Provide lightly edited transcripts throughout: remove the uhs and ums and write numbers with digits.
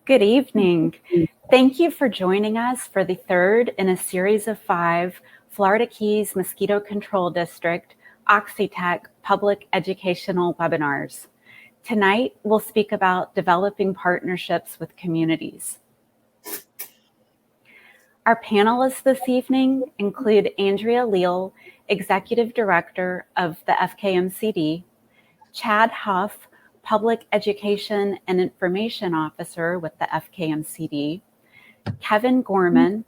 Good evening. Thank you for joining us for the third in a series of 5 Florida Keys Mosquito Control District Oxitec Public Educational Webinars. Tonight, we'll speak about developing partnerships with communities. Our panelists this evening include Andrea Leal, Executive Director of the FKMCD, Chad Huff, Public Education and Information Officer with the FKMCD, Kevin Gorman,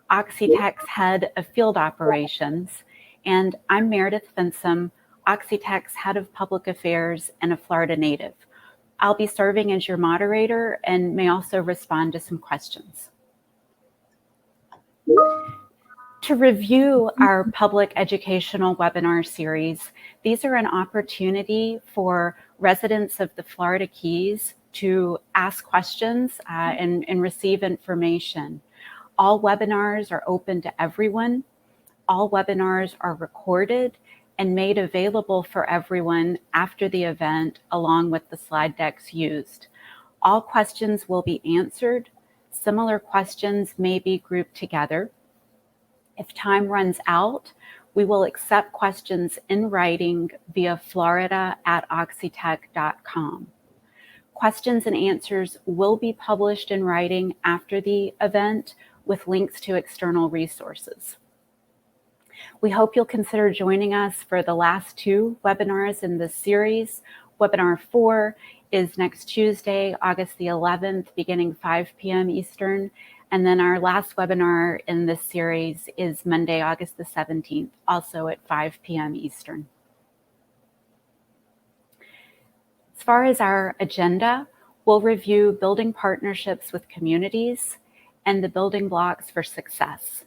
Oxitec's Head of Field Operations, and I'm Meredith Finsom, Oxitec's Head of Public Affairs and a Florida native. I'll be serving as your moderator and may also respond to some questions. To review our public educational webinar series, these are an opportunity for residents of the Florida Keys to ask questions and receive information. All webinars are open to everyone. All webinars are recorded and made available for everyone after the event, along with the slide decks used. All questions will be answered. Similar questions may be grouped together. If time runs out, we will accept questions in writing via florida@oxitec.com. Questions and answers will be published in writing after the event with links to external resources. We hope you'll consider joining us for the last 2 webinars in this series. Webinar 4 is next Tuesday, August the 11th, beginning 5 p.m. Eastern. And then our last webinar in this series is Monday, August the 17th, also at 5 p.m. Eastern. As far as our agenda, we'll review building partnerships with communities and the building blocks for success.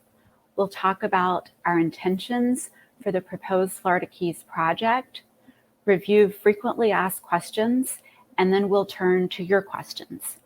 We'll talk about our intentions for the proposed Florida Keys project, review frequently asked questions, and then we'll turn to your questions.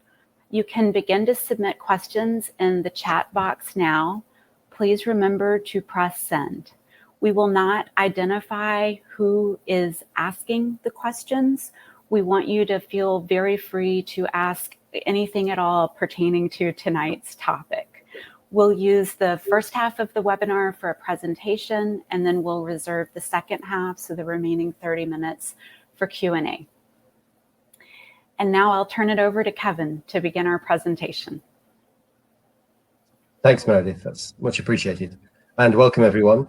You can begin to submit questions in the chat box now. Please remember to press send. We will not identify who is asking the questions. We want you to feel very free to ask anything at all pertaining to tonight's topic. We'll use the first half of the webinar for a presentation, and then we'll reserve the second half, so the remaining 30 minutes, for Q&A. And now I'll turn it over to Kevin to begin our presentation. Thanks, Meredith. That's much appreciated. And welcome, everyone.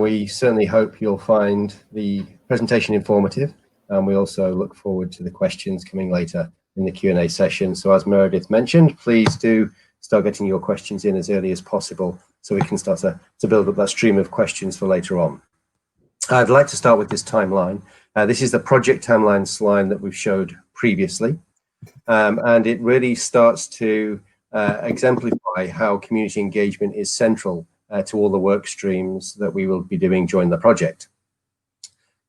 We certainly hope you'll find the presentation informative, and we also look forward to the questions coming later in the Q&A session. So as Meredith mentioned, please do start getting your questions in as early as possible so we can start to build up that stream of questions for later on. I'd like to start with this timeline. This is the project timeline slide that we've showed previously, and it really starts to exemplify how community engagement is central to all the work streams that we will be doing during the project.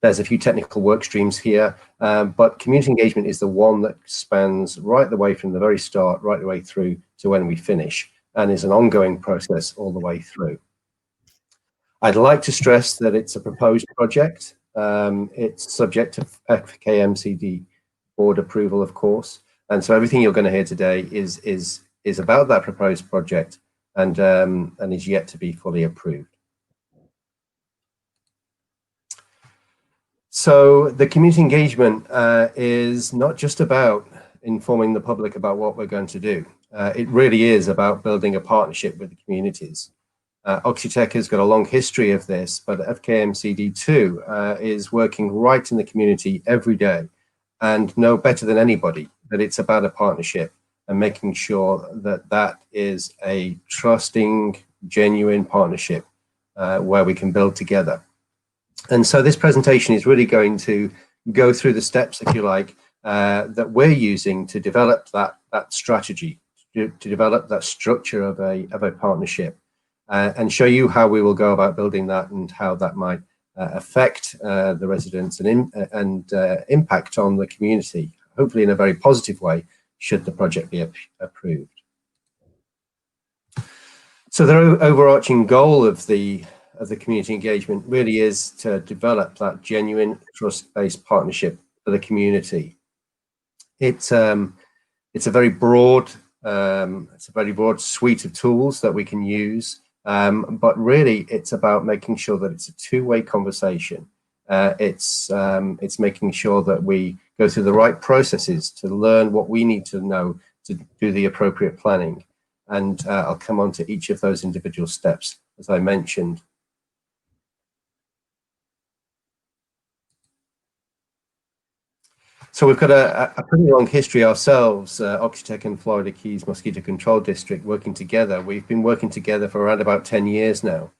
There's a few technical work streams here, but community engagement is the one that spans right the way from the very start, right the way through to when we finish, and is an ongoing process all the way through. I'd like to stress that it's a proposed project. It's subject to FKMCD board approval, of course, and so everything you're going to hear today is about that proposed project and is yet to be fully approved. So the community engagement is not just about informing the public about what we're going to do. It really is about building a partnership with the communities. Oxitec has got a long history of this, but FKMCD too is working right in the community every day and know better than anybody that it's about a partnership and making sure that that is a trusting, genuine partnership where we can build together. And so this presentation is really going to go through the steps, if you like, that we're using to develop that strategy, to develop that structure of a partnership. And show you how we will go about building that and how that might affect the residents and impact on the community, hopefully in a very positive way, should the project be approved. So the overarching goal of the community engagement really is to develop that genuine trust-based partnership for the community. It's a very broad It's a very broad suite of tools that we can use, but really it's about making sure that it's a two-way conversation. It's making sure that we go through the right processes to learn what we need to know to do the appropriate planning. And I'll come on to each of those individual steps, as I mentioned. So we've got a pretty long history ourselves, Oxitec and Florida Keys Mosquito Control District working together. We've been working together for around about 10 years now.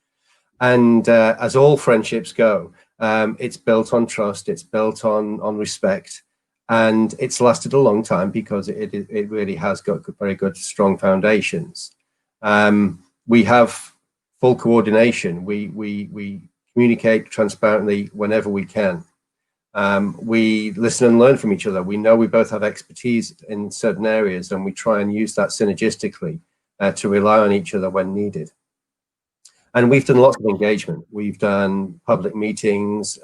And as all friendships go, it's built on trust, it's built on respect, and it's lasted a long time because it really has got very good, strong foundations. We have full coordination. We communicate transparently whenever we can. We listen and learn from each other. We know we both have expertise in certain areas, and we try and use that synergistically to rely on each other when needed. And we've done lots of engagement. We've done public meetings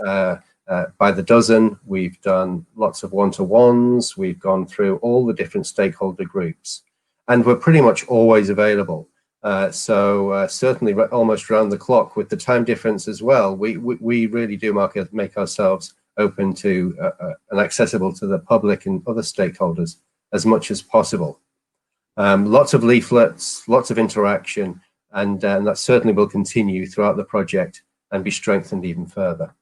by the dozen. We've done lots of one-to-ones. We've gone through all the different stakeholder groups, and we're pretty much always available. Certainly almost around the clock with the time difference as well. We really do make ourselves open to and accessible to the public and other stakeholders as much as possible. Lots of leaflets, lots of interaction, and that certainly will continue throughout the project and be strengthened even further.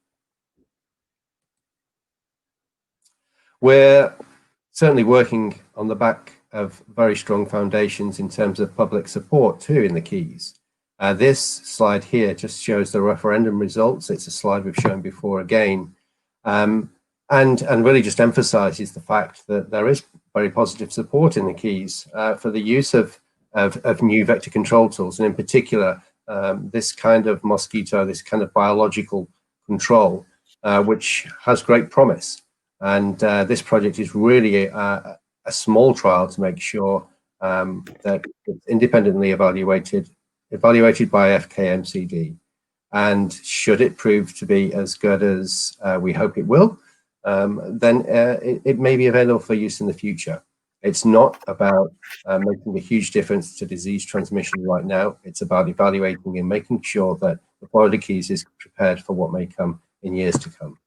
We're certainly working on the back of very strong foundations in terms of public support too in the Keys. This slide here just shows the referendum results. It's a slide we've shown before again, and really just emphasizes the fact that there is very positive support in the Keys for the use of new vector control tools, and in particular this kind of mosquito, this kind of biological control, which has great promise. And this project is really a small trial to make sure that it's independently evaluated by FKMCD. And should it prove to be as good as we hope it will, then it may be available for use in the future. It's not about making a huge difference to disease transmission right now. It's about evaluating and making sure that the Florida Keys is prepared for what may come in years to come.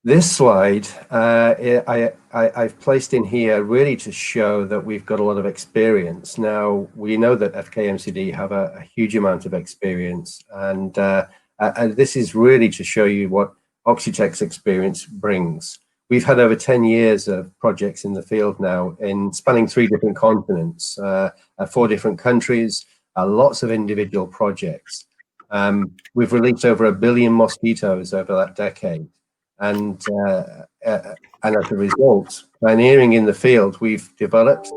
This slide I've placed in here really to show that we've got a lot of experience. Now, we know that FKMCD have a huge amount of experience, and this is really to show you what Oxitec's experience brings. We've had over 10 years of projects in the field now, spanning 3 different continents, 4 different countries, lots of individual projects. We've released over 1 billion mosquitoes over that decade. And as a result, pioneering in the field, we've developed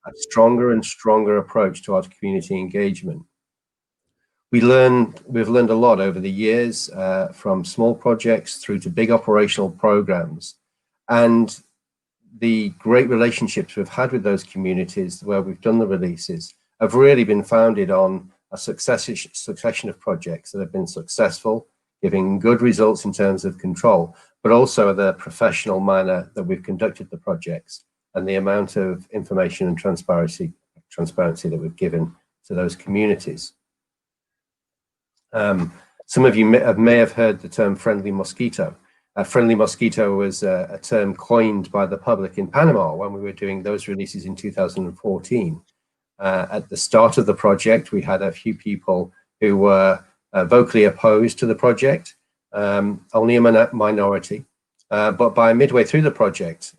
a stronger and stronger approach to our community engagement. We've learned a lot over the years, from small projects through to big operational programs, and the great relationships we've had with those communities where we've done the releases have really been founded on a succession of projects that have been successful, giving good results in terms of control, but also the professional manner that we've conducted the projects and the amount of information and transparency that we've given to those communities. Some of you may have heard the term friendly mosquito. Friendly mosquito was a term coined by the public in Panama when we were doing those releases in 2014. At the start of the project, we had a few people who were vocally opposed to the project, only a minority. But by midway through the project,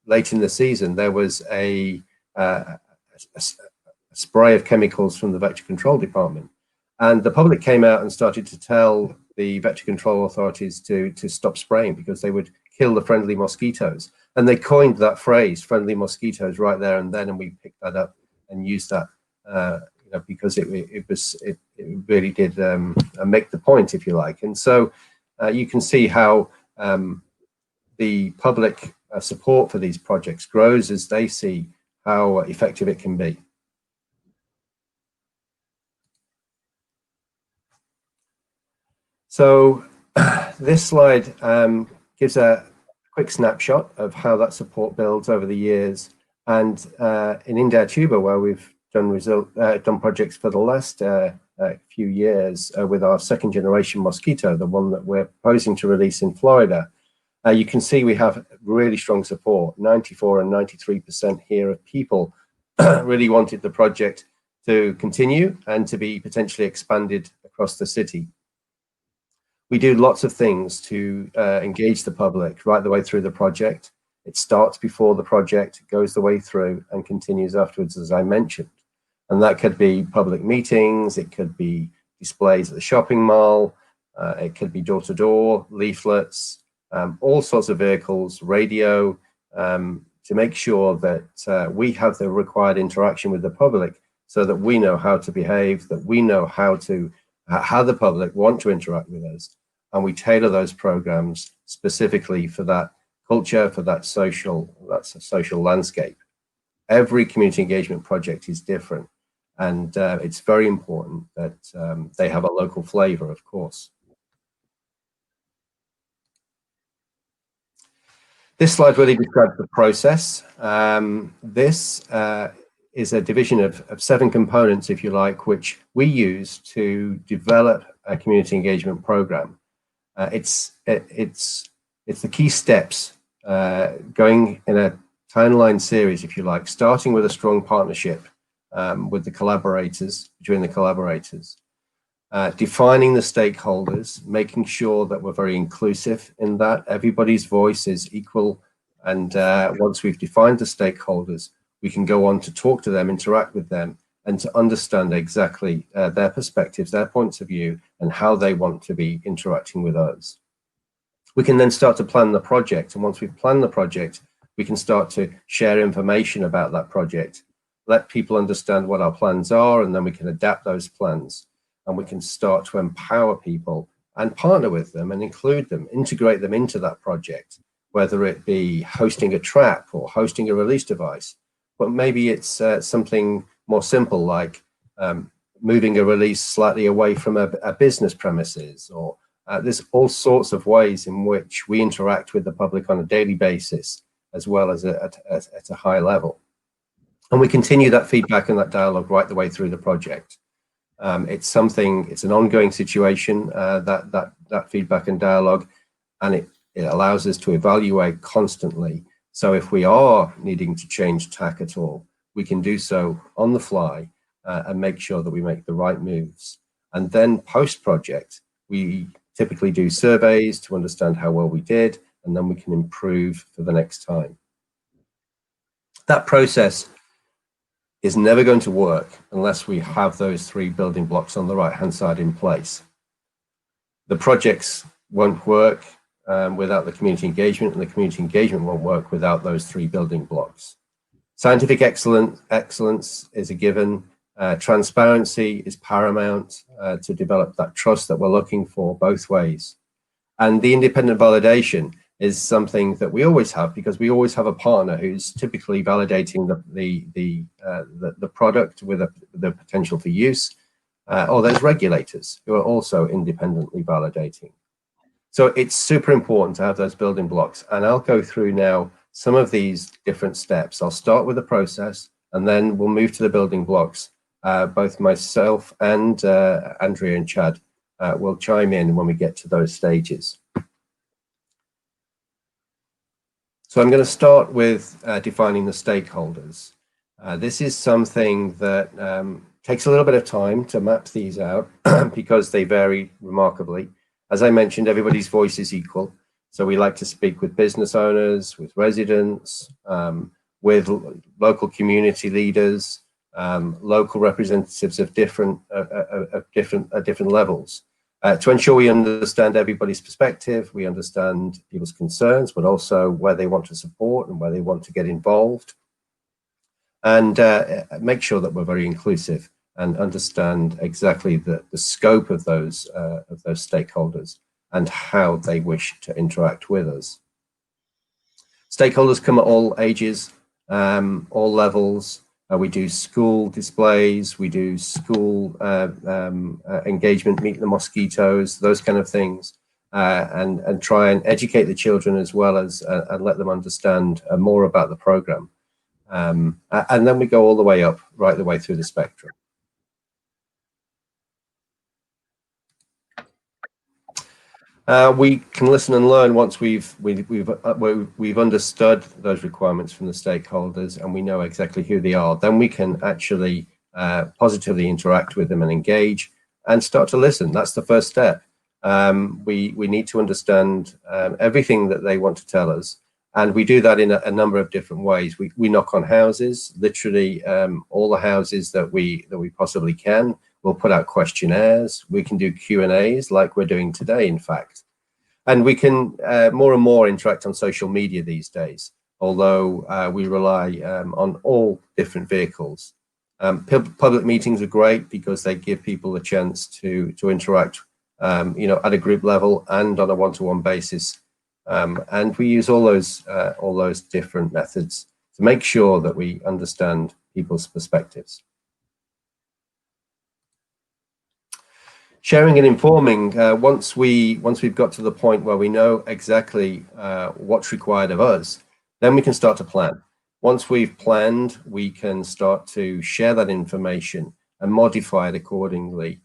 late in the season, there was a spray of chemicals from the vector control department. And the public came out and started to tell the vector control authorities to stop spraying because they would kill the friendly mosquitoes. And they coined that phrase, friendly mosquitoes, right there and then, and we picked that up and used that because it really did make the point, if you like. And so you can see how the public support for these projects grows as they see how effective it can be. So this slide gives a quick snapshot of how that support builds over the years. And in Indautuba, where we've done projects for the last few years with our second generation Mosquito, the one that we're proposing to release in Florida, you can see we have really strong support. 94 and 93% here of people really wanted the project to continue and to be potentially expanded across the city. We do lots of things to engage the public right the way through the project. It starts before the project, goes the way through, and continues afterwards, as I mentioned. And that could be public meetings, it could be displays at the shopping mall, it could be door-to-door, leaflets, all sorts of vehicles, radio, to make sure that we have the required interaction with the public so that we know how to behave, that we know how the public want to interact with us. And we tailor those programs specifically for that culture, for that social landscape. Every community engagement project is different, and it's very important that they have a local flavor, of course. This slide really describes the process. This is a division of 7 components, if you like, which we use to develop a community engagement program. It's the key steps going in a timeline series, if you like, starting with a strong partnership with the collaborators, between the collaborators, defining the stakeholders, making sure that we're very inclusive in that everybody's voice is equal. And once we've defined the stakeholders, we can go on to talk to them, interact with them, and to understand exactly their perspectives, their points of view, and how they want to be interacting with us. We can then start to plan the project. And once we've planned the project, we can start to share information about that project, let people understand what our plans are, and then we can adapt those plans. And we can start to empower people and partner with them and include them, integrate them into that project, whether it be hosting a trap or hosting a release device. But maybe it's something more simple, like moving a release slightly away from a business premises, or there's all sorts of ways in which we interact with the public on a daily basis, as well as at a high level. And we continue that feedback and that dialogue right the way through the project. It's an ongoing situation, that feedback and dialogue, and it allows us to evaluate constantly. So if we are needing to change tack at all, we can do so on the fly and make sure that we make the right moves. And then post-project, we typically do surveys to understand how well we did, and then we can improve for the next time. That process is never going to work unless we have those 3 building blocks on the right-hand side in place. The projects won't work without the community engagement, and the community engagement won't work without those 3 building blocks. Scientific excellence is a given. Transparency is paramount to develop that trust that we're looking for both ways. And the independent validation is something that we always have, because we always have a partner who's typically validating the product with the potential for use, or there's regulators who are also independently validating. So it's super important to have those building blocks, and I'll go through now some of these different steps. I'll start with the process, and then we'll move to the building blocks. Both myself and Andrea and Chad will chime in when we get to those stages. So I'm going to start with defining the stakeholders. This is something that takes a little bit of time to map these out because they vary remarkably. As I mentioned, everybody's voice is equal. So we like to speak with business owners, with residents, with local community leaders, local representatives of different levels. To ensure we understand everybody's perspective, we understand people's concerns, but also where they want to support and where they want to get involved, and make sure that we're very inclusive and understand exactly the scope of those stakeholders and how they wish to interact with us. Stakeholders come at all ages, all levels. We do school displays, we do school engagement, meet the mosquitoes, those kind of things. and try and educate the children as well as and let them understand more about the program. And then we go all the way up, right the way through the spectrum. We can listen and learn once we've understood those requirements from the stakeholders and we know exactly who they are. Then we can actually positively interact with them and engage and start to listen. That's the first step. We need to understand everything that they want to tell us, and we do that in a number of different ways. We knock on houses, literally all the houses that we possibly can. We'll put out questionnaires. We can do Q&As like we're doing today, in fact. And we can more and more interact on social media these days, although we rely on all different vehicles. Public meetings are great because they give people a chance to interact, at a group level and on a one-to-one basis. And we use all those different methods to make sure that we understand people's perspectives. Sharing and informing, once we've got to the point where we know exactly what's required of us, then we can start to plan. Once we've planned, we can start to share that information and modify it accordingly.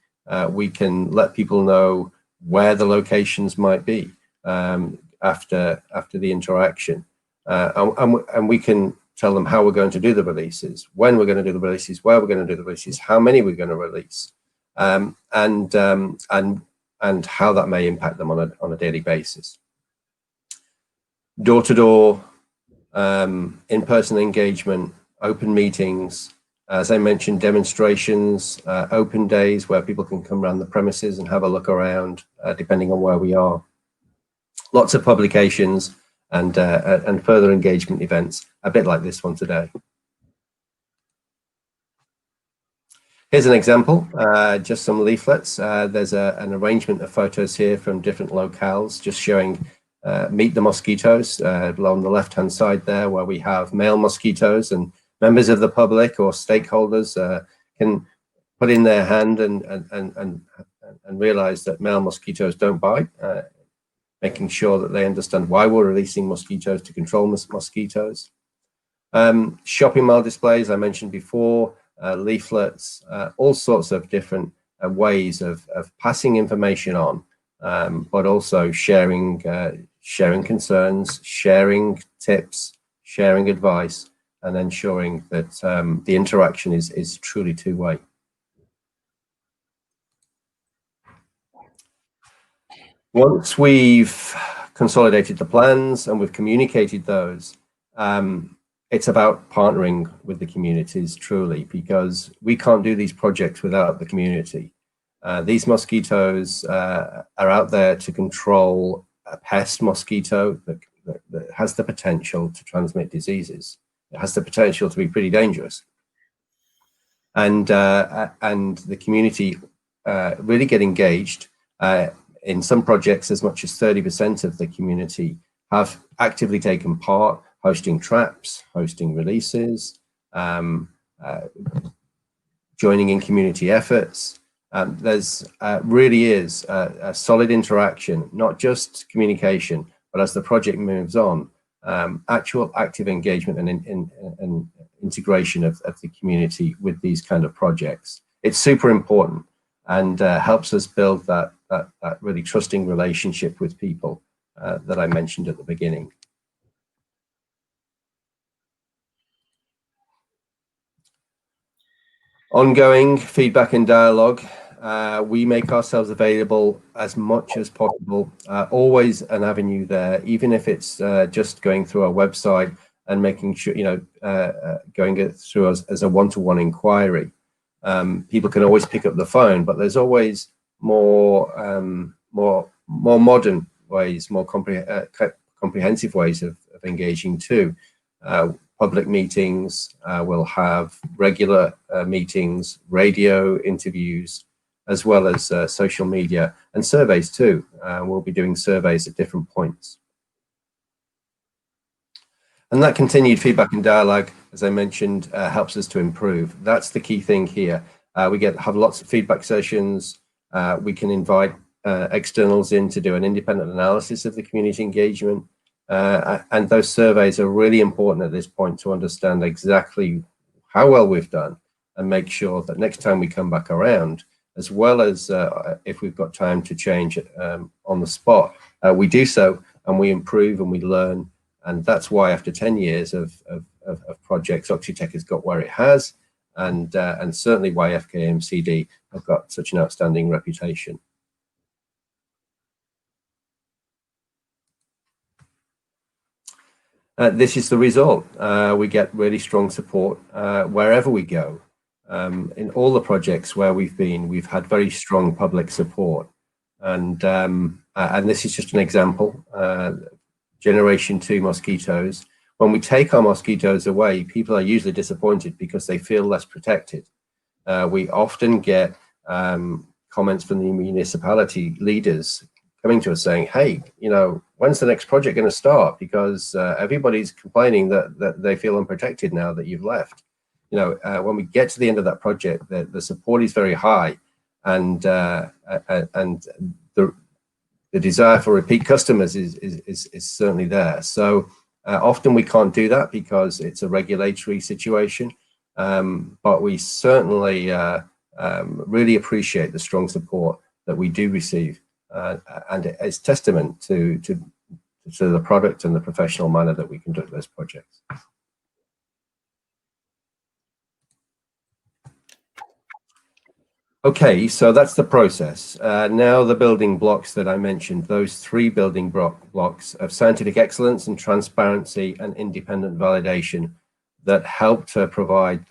We can let people know where the locations might be after the interaction. And we can tell them how we're going to do the releases, when we're going to do the releases, where we're going to do the releases, how many we're going to release. And how that may impact them on a daily basis. Door-to-door, in-person engagement, open meetings, as I mentioned, demonstrations, open days where people can come around the premises and have a look around, depending on where we are. Lots of publications and further engagement events, a bit like this one today. Here's an example, just some leaflets. There's an arrangement of photos here from different locales, just showing Meet the Mosquitoes along the left-hand side there, where we have male mosquitoes, and members of the public or stakeholders can put in their hand and realize that male mosquitoes don't bite, making sure that they understand why we're releasing mosquitoes to control mosquitoes. Shopping mall displays, I mentioned before, leaflets, all sorts of different ways of passing information on, but also sharing concerns, sharing tips, sharing advice, and ensuring that the interaction is truly two-way. Once we've consolidated the plans and we've communicated those, it's about partnering with the communities truly, because we can't do these projects without the community. These mosquitoes are out there to control a pest mosquito that has the potential to transmit diseases. It has the potential to be pretty dangerous. And the community really get engaged. In some projects, as much as 30% of the community have actively taken part, hosting traps, hosting releases, joining in community efforts. There's really is a solid interaction, not just communication, but as the project moves on, actual active engagement and integration of the community with these kind of projects. It's super important and helps us build that really trusting relationship with people that I mentioned at the beginning. Ongoing feedback and dialogue. We make ourselves available as much as possible. Always an avenue there, even if it's just going through our website and making sure, going it through as a one-to-one inquiry. People can always pick up the phone, but there's always more modern ways, more comprehensive ways of engaging too. Public meetings, we'll have regular meetings, radio interviews, as well as social media and surveys too. We'll be doing surveys at different points. And that continued feedback and dialogue, as I mentioned, helps us to improve. That's the key thing here. We have lots of feedback sessions. We can invite externals in to do an independent analysis of the community engagement. And those surveys are really important at this point to understand exactly how well we've done and make sure that next time we come back around, as well as if we've got time to change on the spot, we do so and we improve and we learn. And that's why after 10 years of projects, Oxitec has got where it has, and certainly why FKMCD have got such an outstanding reputation. This is the result. We get really strong support wherever we go. In all the projects where we've been, we've had very strong public support. And this is just an example. Generation 2 mosquitoes. When we take our mosquitoes away, people are usually disappointed because they feel less protected. We often get comments from the municipality leaders coming to us saying, hey, you know, when's the next project going to start? Because everybody's complaining that they feel unprotected now that you've left. You know, when we get to the end of that project, the support is very high, and the desire for repeat customers is certainly there. So often we can't do that because it's a regulatory situation, but we certainly really appreciate the strong support that we do receive, and it's testament to the product and the professional manner that we conduct those projects. Okay, so that's the process. Now the building blocks that I mentioned, those 3 building blocks of scientific excellence and transparency and independent validation that help to provide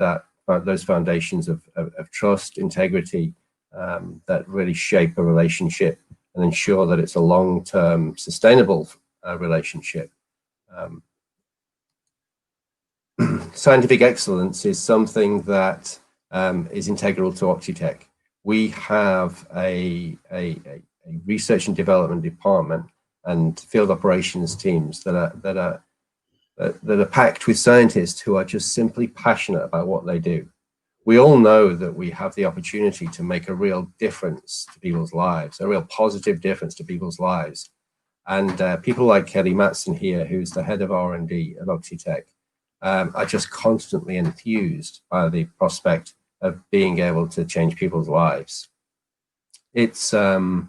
those foundations of trust, integrity, that really shape a relationship and ensure that it's a long-term sustainable relationship. Scientific excellence is something that is integral to Oxitec. We have a research and development department and field operations teams that are packed with scientists who are just simply passionate about what they do. We all know that we have the opportunity to make a real difference to people's lives, a real positive difference to people's lives. And people like Kelly Matson here, who's the head of R&D at Oxitec, are just constantly enthused by the prospect of being able to change people's lives. It's a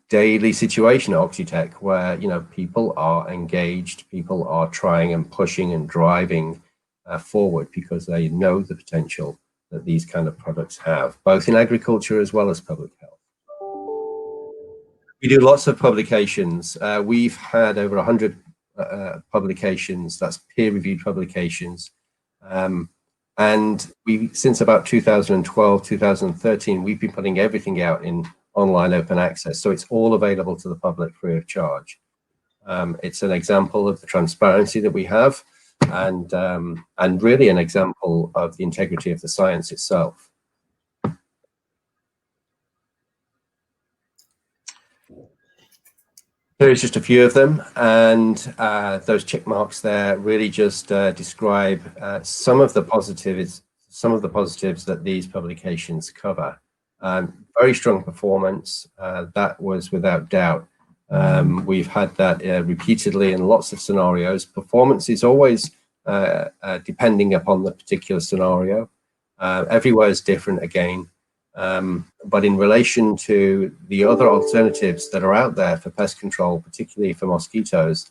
daily situation at Oxitec where, you know, people are engaged, people are trying and pushing and driving forward because they know the potential that these kind of products have, both in agriculture as well as public health. We do lots of publications. We've had over 100 publications, that's peer-reviewed publications. And since about 2012, 2013, we've been putting everything out in online open access. So it's all available to the public free of charge. It's an example of the transparency that we have, and really an example of the integrity of the science itself. Here's just a few of them, and those check marks there really just describe some of the positives that these publications cover. Very strong performance, that was without doubt. We've had that repeatedly in lots of scenarios. Performance is always depending upon the particular scenario. Everywhere is different again. But in relation to the other alternatives that are out there for pest control, particularly for mosquitoes,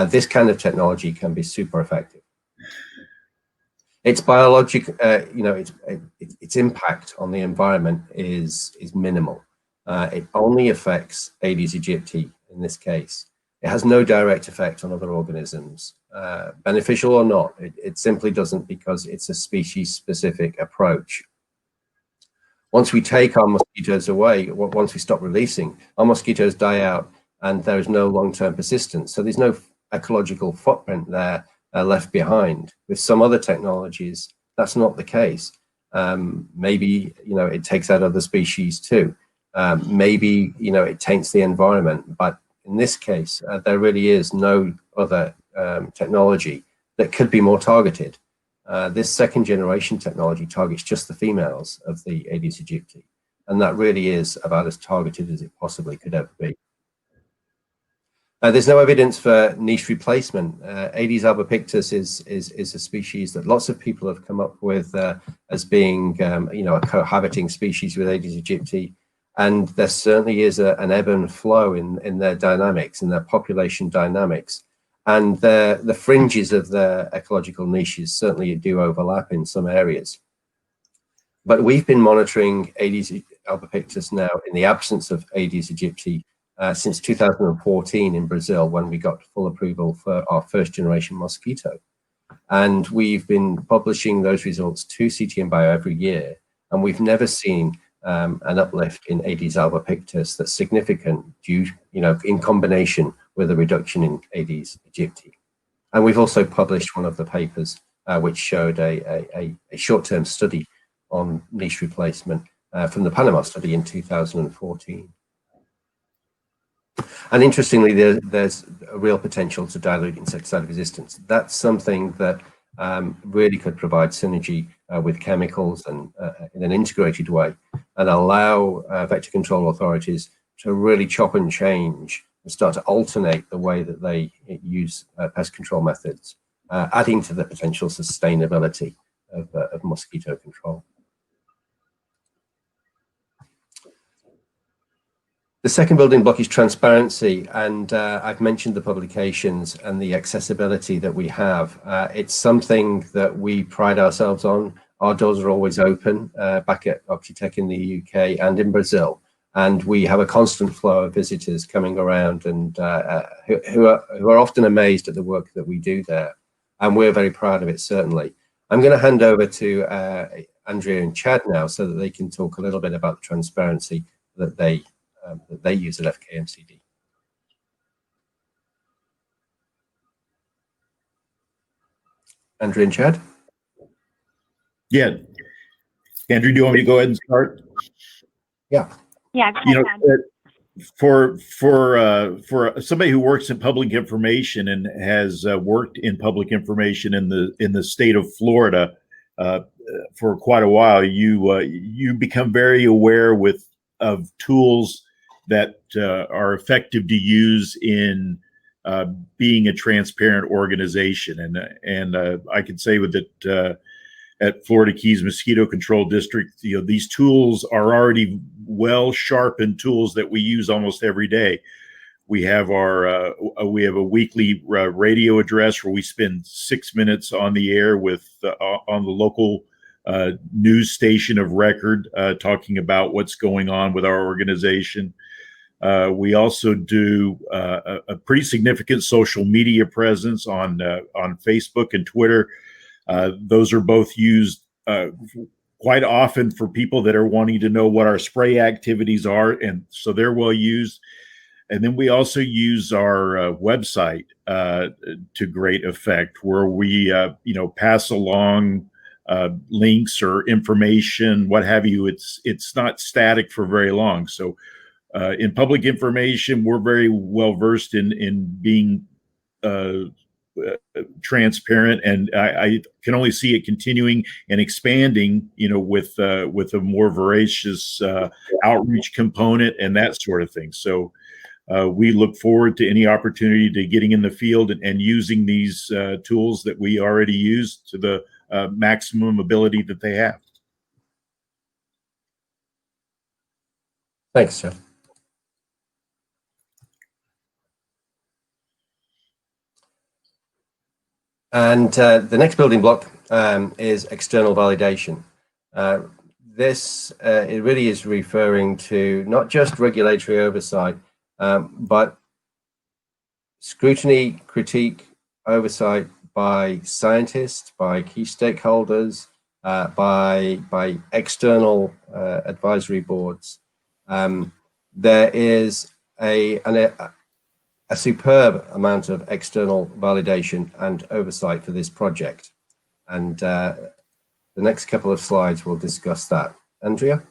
this kind of technology can be super effective. Its biologic, you know, its impact on the environment is minimal. It only affects Aedes aegypti in this case. It has no direct effect on other organisms, beneficial or not. It simply doesn't, because it's a species-specific approach. Once we take our mosquitoes away, once we stop releasing, our mosquitoes die out and there is no long-term persistence. So there's no ecological footprint there left behind. With some other technologies, that's not the case. Maybe, you know, it takes out other species too. Maybe, you know, it taints the environment. But in this case, there really is no other technology that could be more targeted. This second generation technology targets just the females of the Aedes aegypti. And that really is about as targeted as it possibly could ever be. There's no evidence for niche replacement. Aedes albopictus is a species that lots of people have come up with as being, a cohabiting species with Aedes aegypti. And there certainly is an ebb and flow in their dynamics, in their population dynamics. And the fringes of their ecological niches certainly do overlap in some areas. But we've been monitoring Aedes albopictus now in the absence of Aedes aegypti since 2014 in Brazil, when we got full approval for our first generation mosquito. And we've been publishing those results to CTN Bio every year. And we've never seen an uplift in Aedes albopictus that's significant due, in combination with a reduction in Aedes aegypti. And we've also published one of the papers which showed a short-term study on niche replacement from the Panama study in 2014. And interestingly, there's a real potential to dilute insecticide resistance. That's something that really could provide synergy with chemicals and in an integrated way, and allow vector control authorities to really chop and change and start to alternate the way that they use pest control methods, adding to the potential sustainability of mosquito control. The second building block is transparency, and I've mentioned the publications and the accessibility that we have. It's something that we pride ourselves on. Our doors are always open back at Oxitec in the UK and in Brazil, and we have a constant flow of visitors coming around and who are often amazed at the work that we do there, and we're very proud of it, certainly. I'm going to hand over to Andrea and Chad now so that they can talk a little bit about the transparency that they use at FKMCD. Andrew and Chad? Yeah. Andrew, do you want me to go ahead and start? Yeah. Yeah. For somebody who works in public information and has worked in public information in the state of Florida for quite a while, you become very aware of tools that are effective to use in being a transparent organization. And I can say with it at Florida Keys Mosquito Control District, these tools are already well sharpened tools that we use almost every day. We have a weekly radio address where we spend 6 minutes on the air with on the local news station of record, talking about what's going on with our organization. We also do a pretty significant social media presence on Facebook and Twitter. Those are both used quite often for people that are wanting to know what our spray activities are, and so they're well used. And then we also use our website to great effect, where we pass along links or information, what have you. It's not static for very long. So in public information, we're very well versed in being transparent, and I can only see it continuing and expanding, with a more voracious outreach component and that sort of thing. So we look forward to any opportunity to getting in the field and using these tools that we already use to the maximum ability that they have. Thanks, Jeff. And the next building block is external validation. This it really is referring to not just regulatory oversight, but scrutiny, critique, oversight by scientists, by key stakeholders, by external advisory boards. There is a superb amount of external validation and oversight for this project. And the next couple of slides will discuss that. Andrea?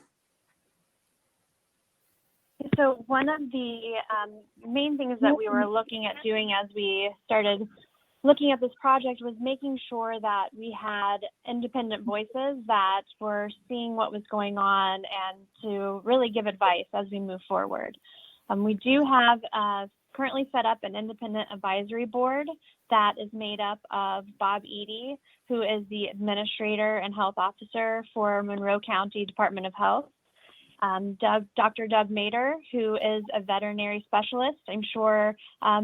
So one of the main things that we were looking at doing as we started looking at this project was making sure that we had independent voices that were seeing what was going on and to really give advice as we move forward. We do have currently set up an independent advisory board that is made up of Bob Eady, who is the administrator and health officer for Monroe County Department of Health. Dr. Doug Mader, who is a veterinary specialist. I'm sure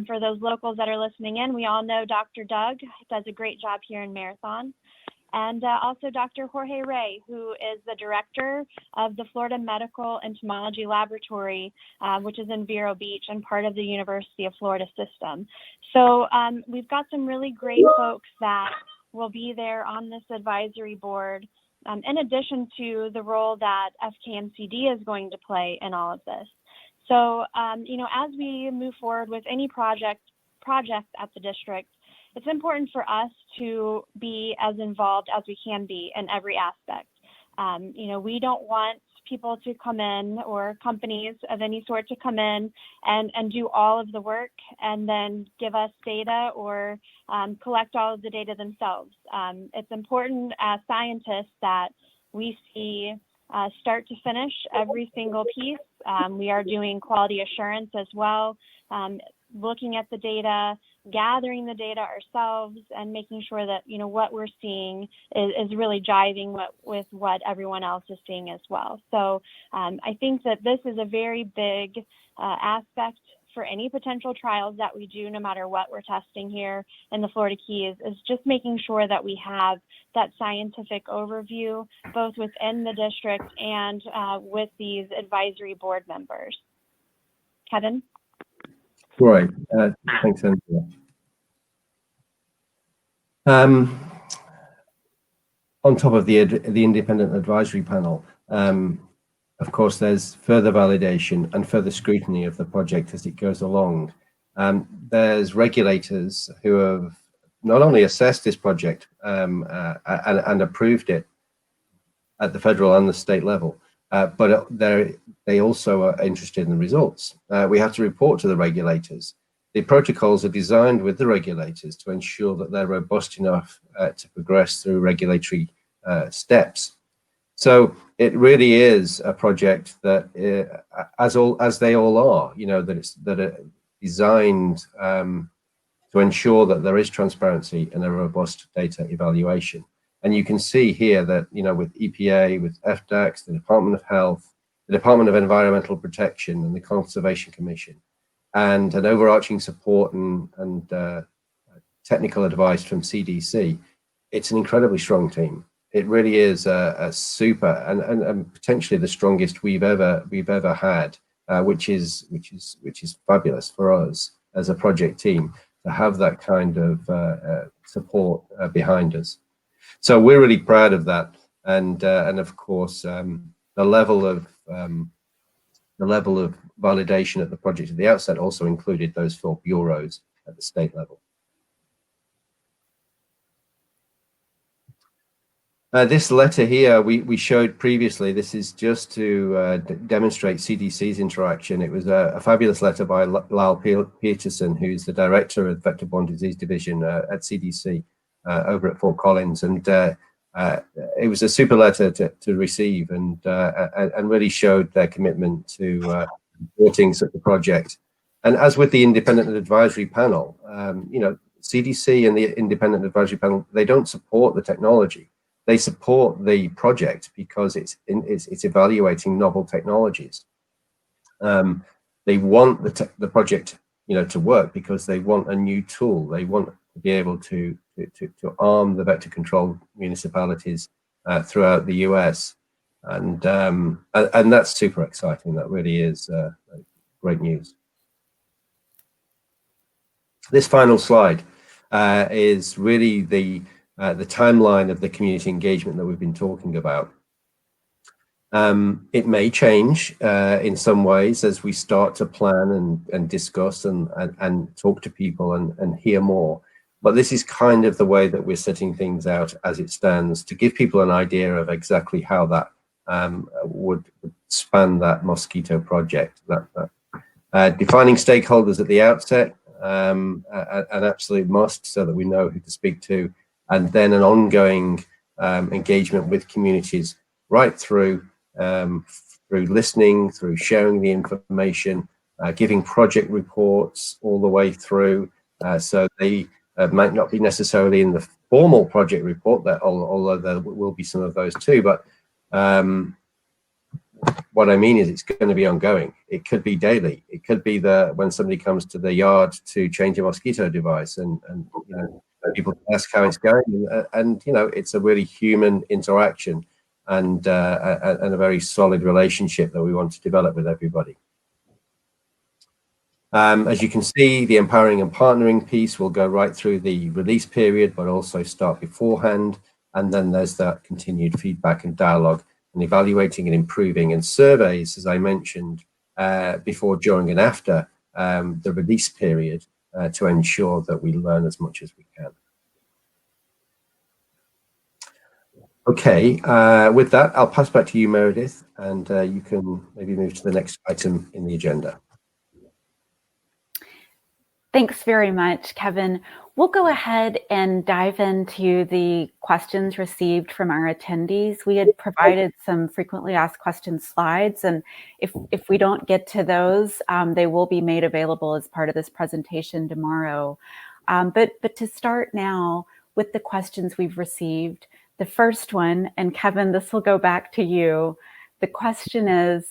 for those locals that are listening in, we all know Dr. Doug does a great job here in Marathon. And also Dr. Jorge Ray, who is the director of the Florida Medical Entomology Laboratory, which is in Vero Beach and part of the University of Florida system. So we've got some really great folks that will be there on this advisory board, in addition to the role that FKMCD is going to play in all of this. So, you know, as we move forward with any project at the district, it's important for us to be as involved as we can be in every aspect. You know, we don't want people to come in, or companies of any sort to come in and do all of the work and then give us data or collect all of the data themselves. It's important as scientists that we see start to finish every single piece. We are doing quality assurance as well, looking at the data, gathering the data ourselves, and making sure that, you know, what we're seeing is really jiving with what everyone else is seeing as well. So I think that this is a very big aspect for any potential trials that we do, no matter what we're testing here in the Florida Keys, is just making sure that we have that scientific overview, both within the district and with these advisory board members. Kevin? Great. Thanks, Andrea. On top of the independent advisory panel, of course, there's further validation and further scrutiny of the project as it goes along. There's regulators who have not only assessed this project and approved it at the federal and the state level, but they also are interested in the results. We have to report to the regulators. The protocols are designed with the regulators to ensure that they're robust enough to progress through regulatory steps. So it really is a project that, as they all are, you know, that are designed to ensure that there is transparency and a robust data evaluation. And you can see here that, you know, with EPA, with FDACS, the Department of Health, the Department of Environmental Protection, and the Conservation Commission, and an overarching support and technical advice from CDC, it's an incredibly strong team. It really is a super and potentially the strongest we've ever had, which is fabulous for us as a project team to have that kind of support behind us. So we're really proud of that, and of course the level of validation at the project at the outset also included those 4 bureaus at the state level. This letter here we showed previously. This is just to demonstrate CDC's interaction. It was a fabulous letter by Lyle Peterson, who's the director of Vector-Borne Disease Division at CDC over at Fort Collins, and it was a super letter to receive, and really showed their commitment to supporting such a project. And as with the independent advisory panel, you know, CDC and the independent advisory panel, they don't support the technology. They support the project because it's evaluating novel technologies. They want the project, you know, to work because they want a new tool. They want to be able to arm the vector control municipalities throughout the US, and that's super exciting. That really is great news. This final slide is really the timeline of the community engagement that we've been talking about. It may change in some ways as we start to plan and discuss and talk to people and hear more. But this is kind of the way that we're setting things out as it stands, to give people an idea of exactly how that would span that Mosquito project. Defining stakeholders at the outset, an absolute must, so that we know who to speak to, and then an ongoing engagement with communities right through listening, through sharing the information, giving project reports all the way through. So they might not be necessarily in the formal project report, that although there will be some of those too, but what I mean is it's going to be ongoing. It could be daily. It could be when somebody comes to the yard to change a mosquito device, and you know, people ask how it's going, and you know, it's a really human interaction, and a very solid relationship that we want to develop with everybody. As you can see, the empowering and partnering piece will go right through the release period, but also start beforehand. And then there's that continued feedback and dialogue and evaluating and improving, and surveys, as I mentioned, before, during, and after the release period, to ensure that we learn as much as we can. Okay, with that, I'll pass back to you, Meredith, and you can maybe move to the next item in the agenda. Thanks very much, Kevin. We'll go ahead and dive into the questions received from our attendees. We had provided some frequently asked questions slides, and if we don't get to those, they will be made available as part of this presentation tomorrow. But to start now with the questions we've received, the first one, and Kevin, this will go back to you. The question is,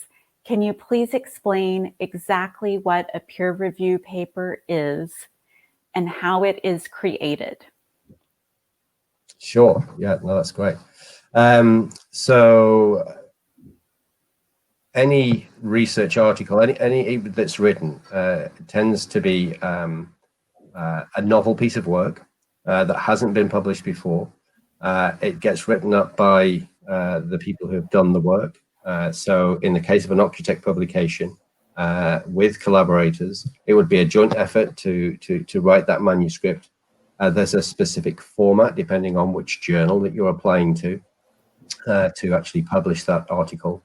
can you please explain exactly what a peer review paper is and how it is created? Sure. Yeah, no, that's great. So any research article, any that's written, tends to be a novel piece of work that hasn't been published before. It gets written up by the people who have done the work. So in the case of an Oxitec publication with collaborators, it would be a joint effort to write that manuscript. There's a specific format depending on which journal that you're applying to actually publish that article.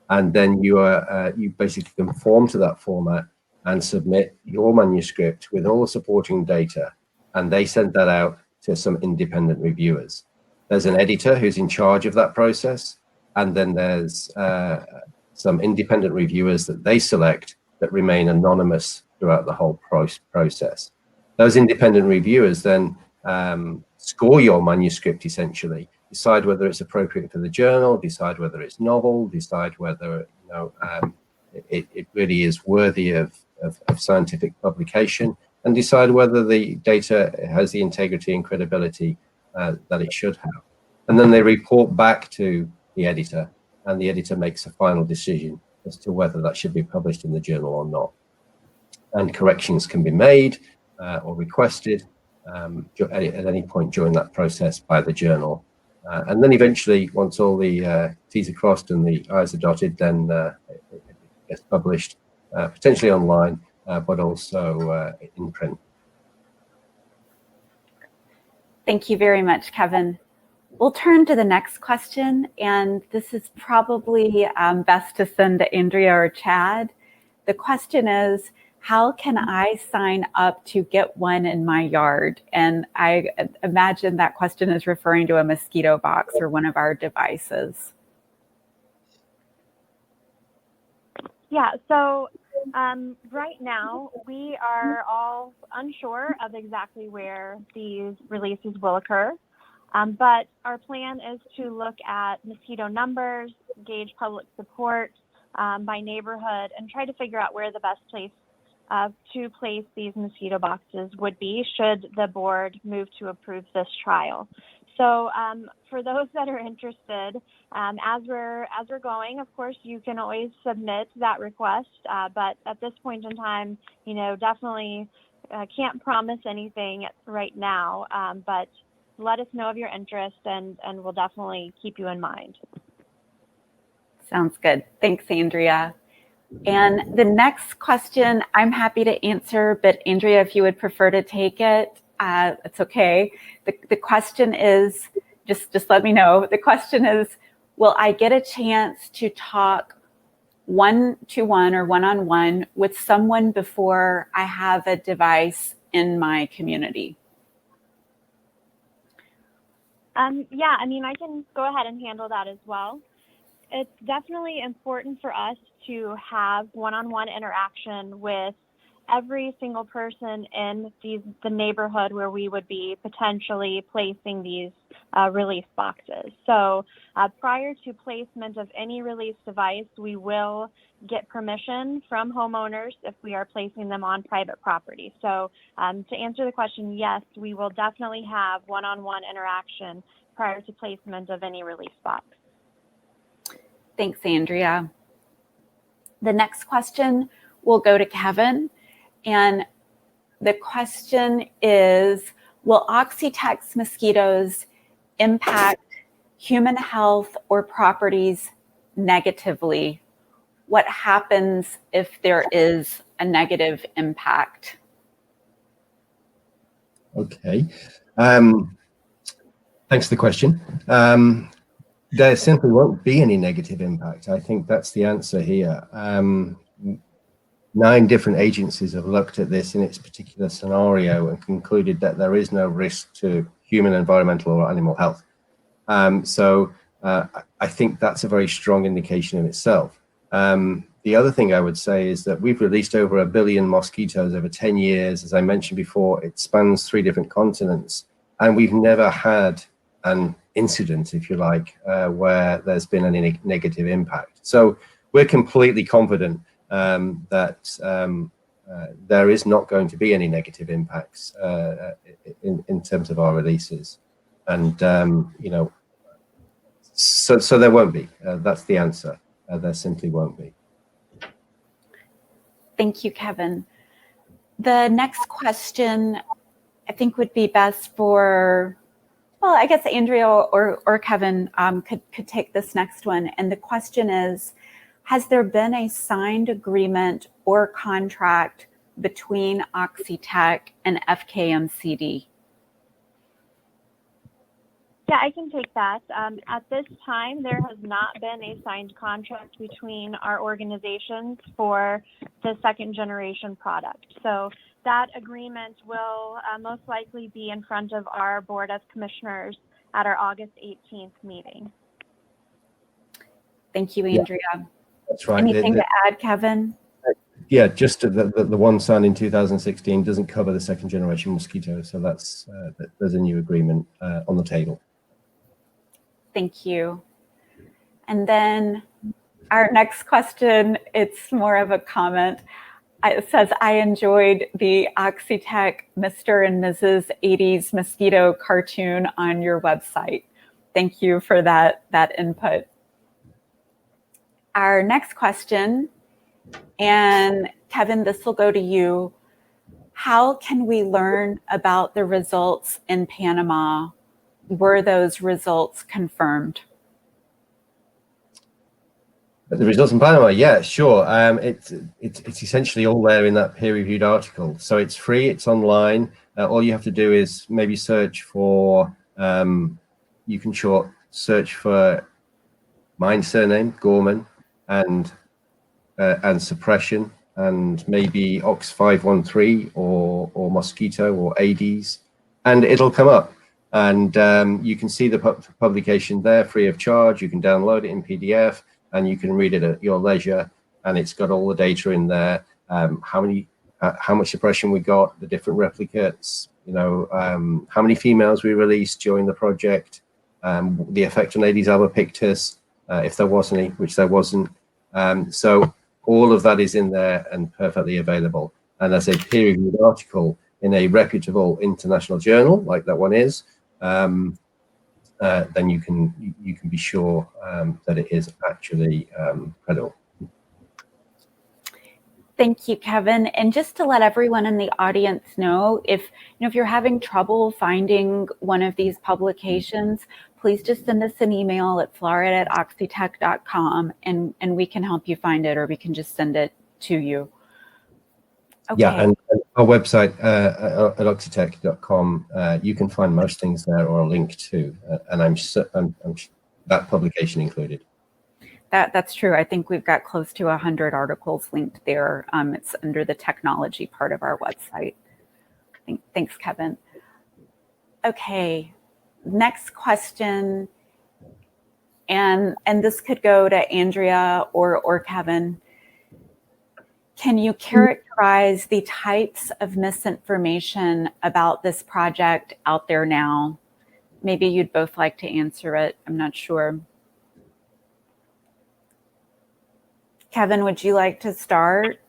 And then you basically conform to that format and submit your manuscript with all the supporting data, and they send that out to some independent reviewers. There's an editor who's in charge of that process, and then there's some independent reviewers that they select that remain anonymous throughout the whole process. Those independent reviewers then score your manuscript, essentially, decide whether it's appropriate for the journal, decide whether it's novel, decide whether it really is worthy of scientific publication, and decide whether the data has the integrity and credibility that it should have. And then they report back to the editor, and the editor makes a final decision as to whether that should be published in the journal or not. And corrections can be made or requested at any point during that process by the journal. And then eventually, once all the T's are crossed and the I's are dotted, then it gets published, potentially online, but also in print. Thank you very much, Kevin. We'll turn to the next question, and this is probably best to send to Andrea or Chad. The question is, how can I sign up to get one in my yard? And I imagine that question is referring to a mosquito box or one of our devices. Yeah, so right now we are all unsure of exactly where these releases will occur. But our plan is to look at mosquito numbers, gauge public support by neighborhood, and try to figure out where the best place to place these mosquito boxes would be should the board move to approve this trial. So for those that are interested, as we're going, of course, you can always submit that request. But at this point in time, definitely can't promise anything right now. But let us know of your interest, and we'll definitely keep you in mind. Sounds good. Thanks, Andrea. And the next question I'm happy to answer, but Andrea, if you would prefer to take it, it's okay. The question is, just let me know. The question is, will I get a chance to talk one-to-one or one-on-one with someone before I have a device in my community? Yeah, I mean, I can go ahead and handle that as well. It's definitely important for us to have one-on-one interaction with every single person in the neighborhood where we would be potentially placing these release boxes. So prior to placement of any release device, we will get permission from homeowners if we are placing them on private property. So to answer the question, yes, we will definitely have one-on-one interaction prior to placement of any release box. Thanks, Andrea. The next question will go to Kevin. And the question is, will Oxitec's mosquitoes impact human health or properties negatively? What happens if there is a negative impact? Okay. Thanks for the question. There simply won't be any negative impact. I think that's the answer here. 9 different agencies have looked at this in its particular scenario and concluded that there is no risk to human, environmental, or animal health. So I think that's a very strong indication in itself. The other thing I would say is that we've released over 1 billion mosquitoes over 10 years. As I mentioned before, it spans 3 different continents, and we've never had an incident, if you like, where there's been any negative impact. So we're completely confident that there is not going to be any negative impacts in terms of our releases, and you know, so there won't be. That's the answer. There simply won't be. Thank you, Kevin. The next question I think would be best for, well, I guess Andrea or Kevin could take this next one. And the question is, has there been a signed agreement or contract between Oxitec and FKMCD? Yeah, I can take that. At this time, there has not been a signed contract between our organizations for the 2nd generation product. So that agreement will most likely be in front of our Board of Commissioners at our August 18th meeting. Thank you, Andrea. Yeah, that's right. Anything to add, Kevin? Yeah, just the one signed in 2016 doesn't cover the 2nd generation mosquito. So that's there's a new agreement on the table. Thank you. And then our next question, it's more of a comment. It says, I enjoyed the Oxitec Mr. and Mrs. 80s mosquito cartoon on your website. Thank you for that input. Our next question, and Kevin, this will go to you. How can we learn about the results in Panama? Were those results confirmed? The results in Panama, yeah, sure. It's essentially all there in that peer-reviewed article. So it's free, it's online. All you have to do is maybe search for, you can search for my surname, Gorman, and suppression, and maybe Ox513 or Mosquito or Aedes, and it'll come up. And you can see the publication there free of charge. You can download it in PDF and you can read it at your leisure. And it's got all the data in there, how much suppression we got, the different replicates, you know, how many females we released during the project, the effect on Aedes albopictus, if there was any, which there wasn't. So all of that is in there and perfectly available. And as a peer-reviewed article in a reputable international journal, like that one is, then you can be sure that it is actually credible. Thank you, Kevin. And just to let everyone in the audience know, if you're having trouble finding one of these publications, please just send us an email at florida@oxitec.com and we can help you find it, or we can just send it to you. Okay. Yeah, and our website at oxitec.com, you can find most things there, or a link to, and I'm that publication included. That's true. I think we've got close to 100 articles linked there. It's under the technology part of our website. Thanks, Kevin. Okay, next question, and this could go to Andrea or Kevin. Can you characterize the types of misinformation about this project out there now? Maybe you'd both like to answer it. I'm not sure. Kevin, would you like to start?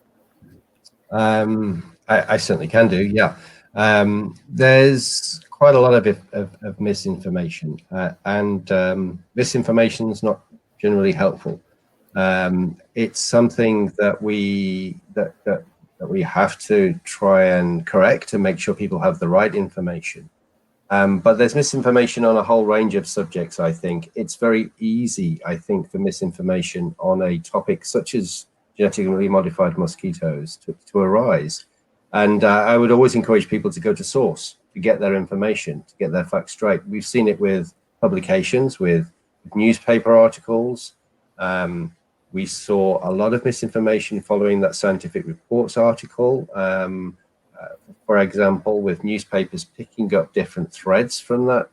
I certainly can do, yeah. There's quite a lot of misinformation, and misinformation is not generally helpful. It's something that we have to try and correct to make sure people have the right information. But there's misinformation on a whole range of subjects, I think. It's very easy, I think, for misinformation on a topic such as genetically modified mosquitoes to arise. And I would always encourage people to go to source, to get their information, to get their facts straight. We've seen it with publications, with newspaper articles. We saw a lot of misinformation following that scientific reports article. For example, with newspapers picking up different threads from that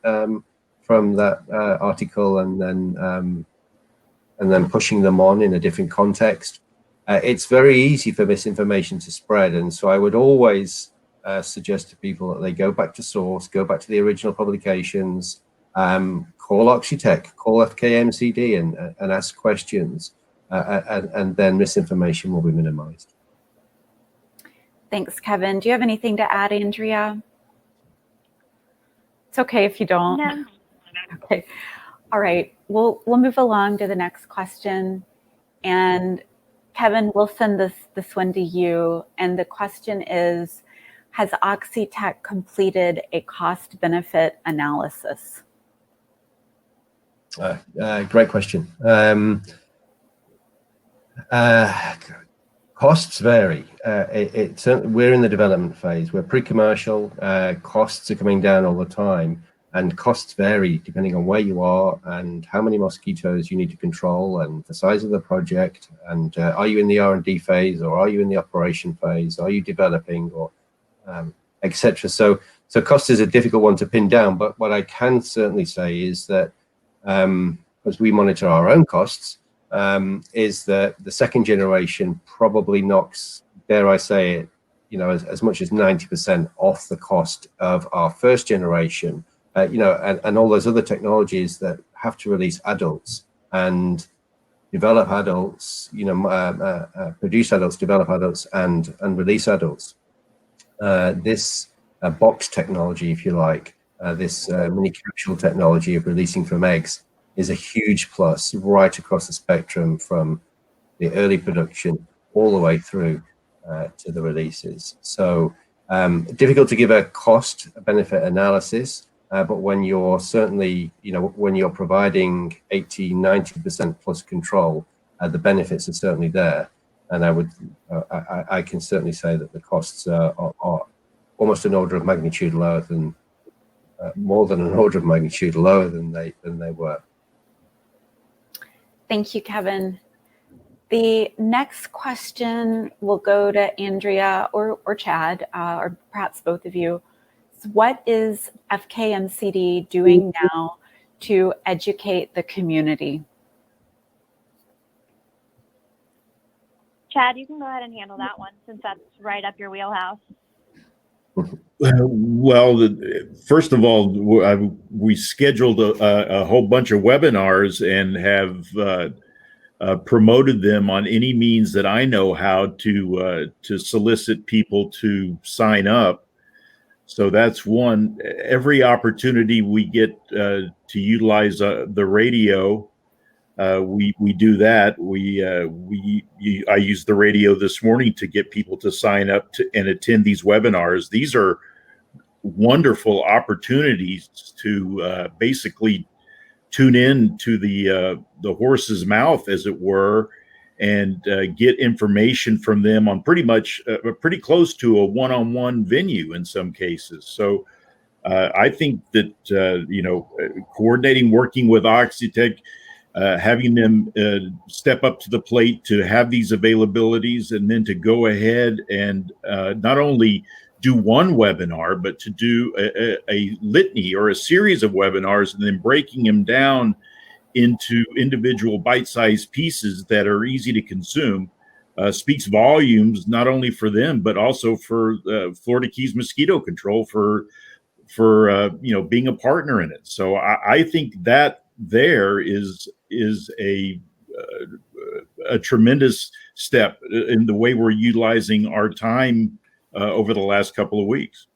article and then pushing them on in a different context. It's very easy for misinformation to spread, and so I would always suggest to people that they go back to source, go back to the original publications, call Oxitec, call FKMCD, and ask questions, and then misinformation will be minimized. Thanks, Kevin. Do you have anything to add, Andrea? It's okay if you don't. No. Okay. All right. We'll move along to the next question. And Kevin, we'll send this one to you. And the question is, has Oxitec completed a cost-benefit analysis? Great question. Costs vary. We're in the development phase. We're pre-commercial. Costs are coming down all the time, and costs vary depending on where you are and how many mosquitoes you need to control and the size of the project. And are you in the R&D phase, or are you in the operation phase? Are you developing, or etc. So cost is a difficult one to pin down. But what I can certainly say is that as we monitor our own costs, is that the second generation probably knocks, dare I say it, as much as 90% off the cost of our first generation, and all those other technologies that have to release adults and develop adults, produce adults, develop adults, and release adults. This box technology, if you like, this mini capsule technology of releasing from eggs, is a huge plus right across the spectrum, from the early production all the way through to the releases. So difficult to give a cost-benefit analysis, but when you're certainly, when you're providing 80, 90% plus control, the benefits are certainly there. And I can certainly say that the costs are almost an order of magnitude lower than, more than an order of magnitude lower than they were. Thank you, Kevin. The next question will go to Andrea or Chad, or perhaps both of you. What is FKMCD doing now to educate the community? Chad, you can go ahead and handle that one, since that's right up your wheelhouse. Well, first of all, we scheduled a whole bunch of webinars and have promoted them on any means that I know how to solicit people to sign up. So that's one. Every opportunity we get to utilize the radio, we do that. I used the radio this morning to get people to sign up and attend these webinars. These are wonderful opportunities to basically tune in to the horse's mouth, as it were, and get information from them on pretty close to a one-on-one venue in some cases. So I think that coordinating, working with Oxitec, having them step up to the plate to have these availabilities, and then to go ahead and not only do one webinar, but to do a litany or a series of webinars, and then breaking them down into individual bite-sized pieces that are easy to consume, speaks volumes not only for them, but also for Florida Keys Mosquito Control for being a partner in it. So I think that there is a tremendous step in the way we're utilizing our time over the last couple of weeks.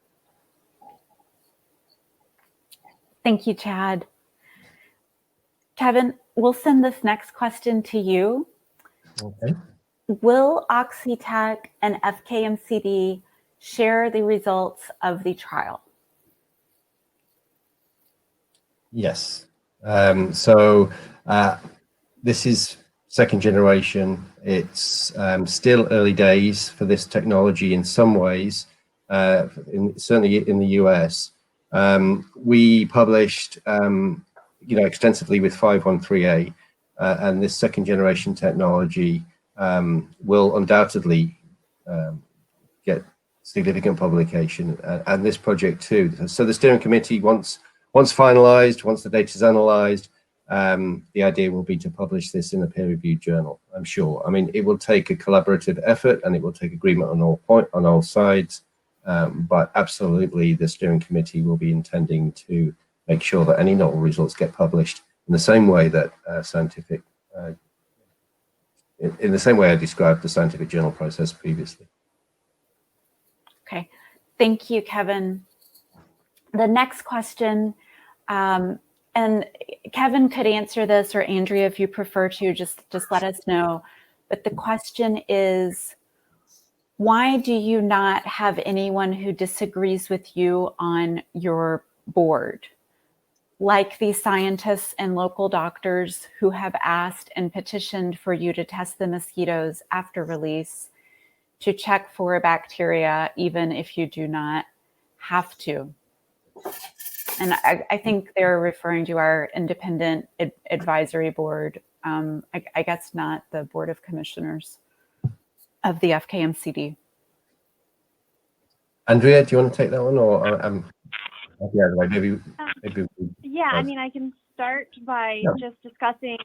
Thank you, Chad. Kevin, we'll send this next question to you. Okay. Will Oxitec and FKMCD share the results of the trial? Yes. This is second generation. It's still early days for this technology in some ways, certainly in the US. We published extensively with 513A, and this second generation technology will undoubtedly get significant publication, and this project too. So the steering committee, once finalized, once the data is analyzed, the idea will be to publish this in a peer-reviewed journal, I'm sure. I mean, it will take a collaborative effort, and it will take agreement on all sides, but absolutely the steering committee will be intending to make sure that any novel results get published in the same way that in the same way I described the scientific journal process previously. Okay, thank you, Kevin. The next question, and Kevin could answer this, or Andrea, if you prefer to, just let us know. But the question is, why do you not have anyone who disagrees with you on your board? Like these scientists and local doctors who have asked and petitioned for you to test the mosquitoes after release to check for bacteria, even if you do not have to. And I think they're referring to our independent advisory board, I guess not the Board of Commissioners of the FKMCD. Andrea, do you want to take that one, or maybe yeah, I mean, I can start by just discussing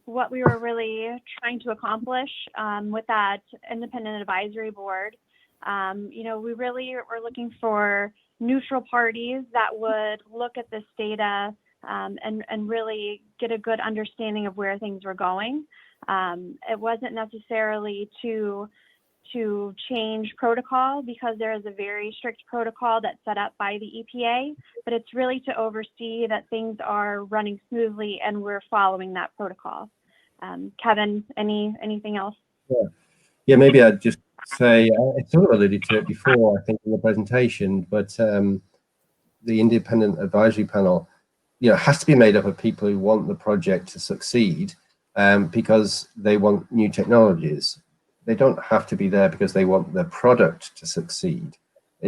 what we were really trying to accomplish with that independent advisory board. We really were looking for neutral parties that would look at this data and really get a good understanding of where things were going. It wasn't necessarily to change protocol, because there is a very strict protocol that's set up by the EPA, but it's really to oversee that things are running smoothly and we're following that protocol. Kevin, anything else? Yeah, maybe I'd just say, I sort of alluded to it before, I think, in the presentation, but the independent advisory panel, has to be made up of people who want the project to succeed because they want new technologies. They don't have to be there because they want the product to succeed,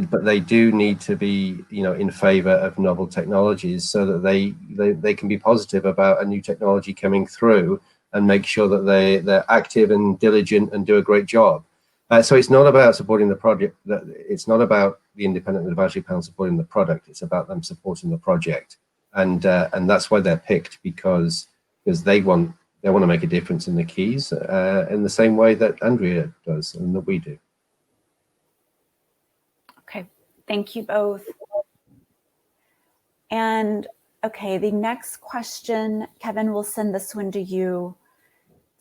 but they do need to be, in favor of novel technologies, so that they can be positive about a new technology coming through and make sure that they're active and diligent and do a great job. So it's not about supporting the project. It's not about the independent advisory panel supporting the product. It's about them supporting the project, and that's why they're picked, because they want to make a difference in the Keys in the same way that Andrea does and that we do. Okay, thank you both. And okay, the next question, Kevin, we'll send this one to you.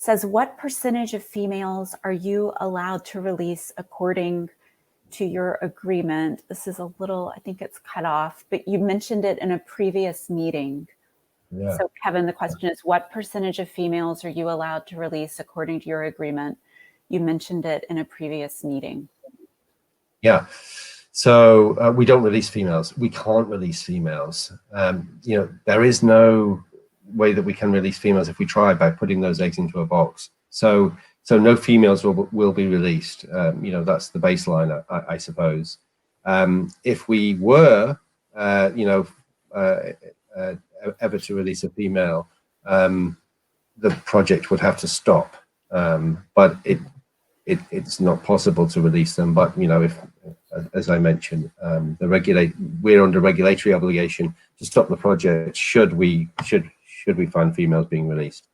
Says, what percentage of females are you allowed to release according to your agreement? This is a little, I think it's cut off, but you mentioned it in a previous meeting. Yeah. So Kevin, the question is, what percentage of females are you allowed to release according to your agreement? You mentioned it in a previous meeting. Yeah, so we don't release females. We can't release females. There is no way that we can release females if we try by putting those eggs into a box. So no females will be released. That's the baseline, I suppose. If we were, ever to release a female, the project would have to stop. But it's not possible to release them. But if, as I mentioned, we're under regulatory obligation to stop the project should we find females being released.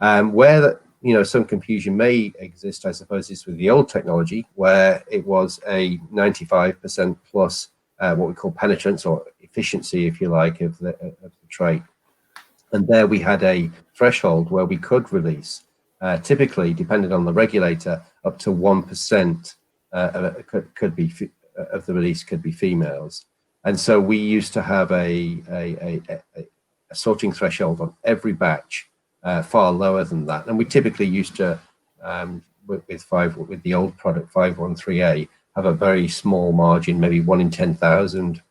Where some confusion may exist, I suppose, is with the old technology, where it was a 95% plus what we call penetrance or efficiency, if you like, of the trait. And there we had a threshold where we could release, typically, depending on the regulator, up to 1% could be of the release could be females. And so we used to have a sorting threshold on every batch, far lower than that. And we typically used to, with the old product 513A, have a very small margin, maybe 1 in 10,000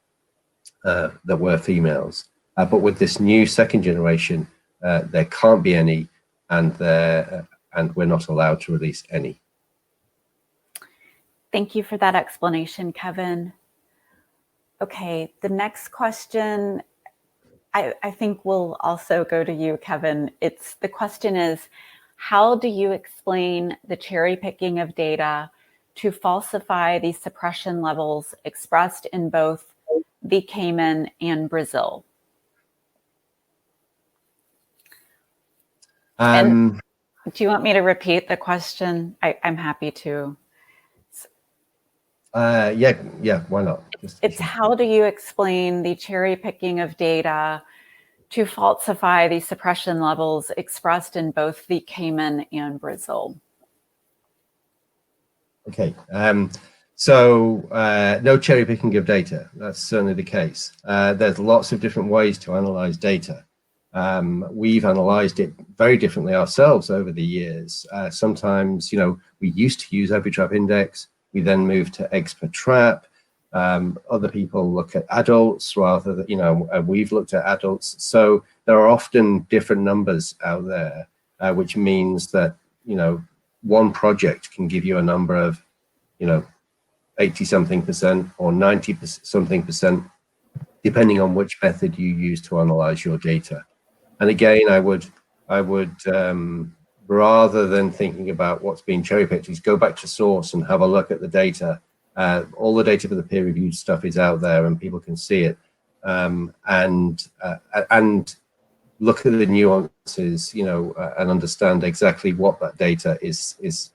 that were females. But with this new second generation, there can't be any, and we're not allowed to release any. Thank you for that explanation, Kevin. Okay, the next question, I think will also go to you, Kevin. The question is, how do you explain the cherry picking of data to falsify the suppression levels expressed in both the Cayman and Brazil? And do you want me to repeat the question? I'm happy to. Yeah, why not? It's how do you explain the cherry picking of data to falsify the suppression levels expressed in both the Cayman and Brazil? Okay, so no cherry picking of data. That's certainly the case. There's lots of different ways to analyze data. We've analyzed it very differently ourselves over the years. Sometimes, we used to use every trap index. We then moved to eggs per trap. Other people look at adults rather than, we've looked at adults. So there are often different numbers out there, which means that, one project can give you a number of, 80-something% or 90-something%, depending on which method you use to analyze your data. And again, I would rather than thinking about what's being cherry picked, is go back to source and have a look at the data. All the data for the peer-reviewed stuff is out there, and people can see it, and look at the nuances, and understand exactly what that data is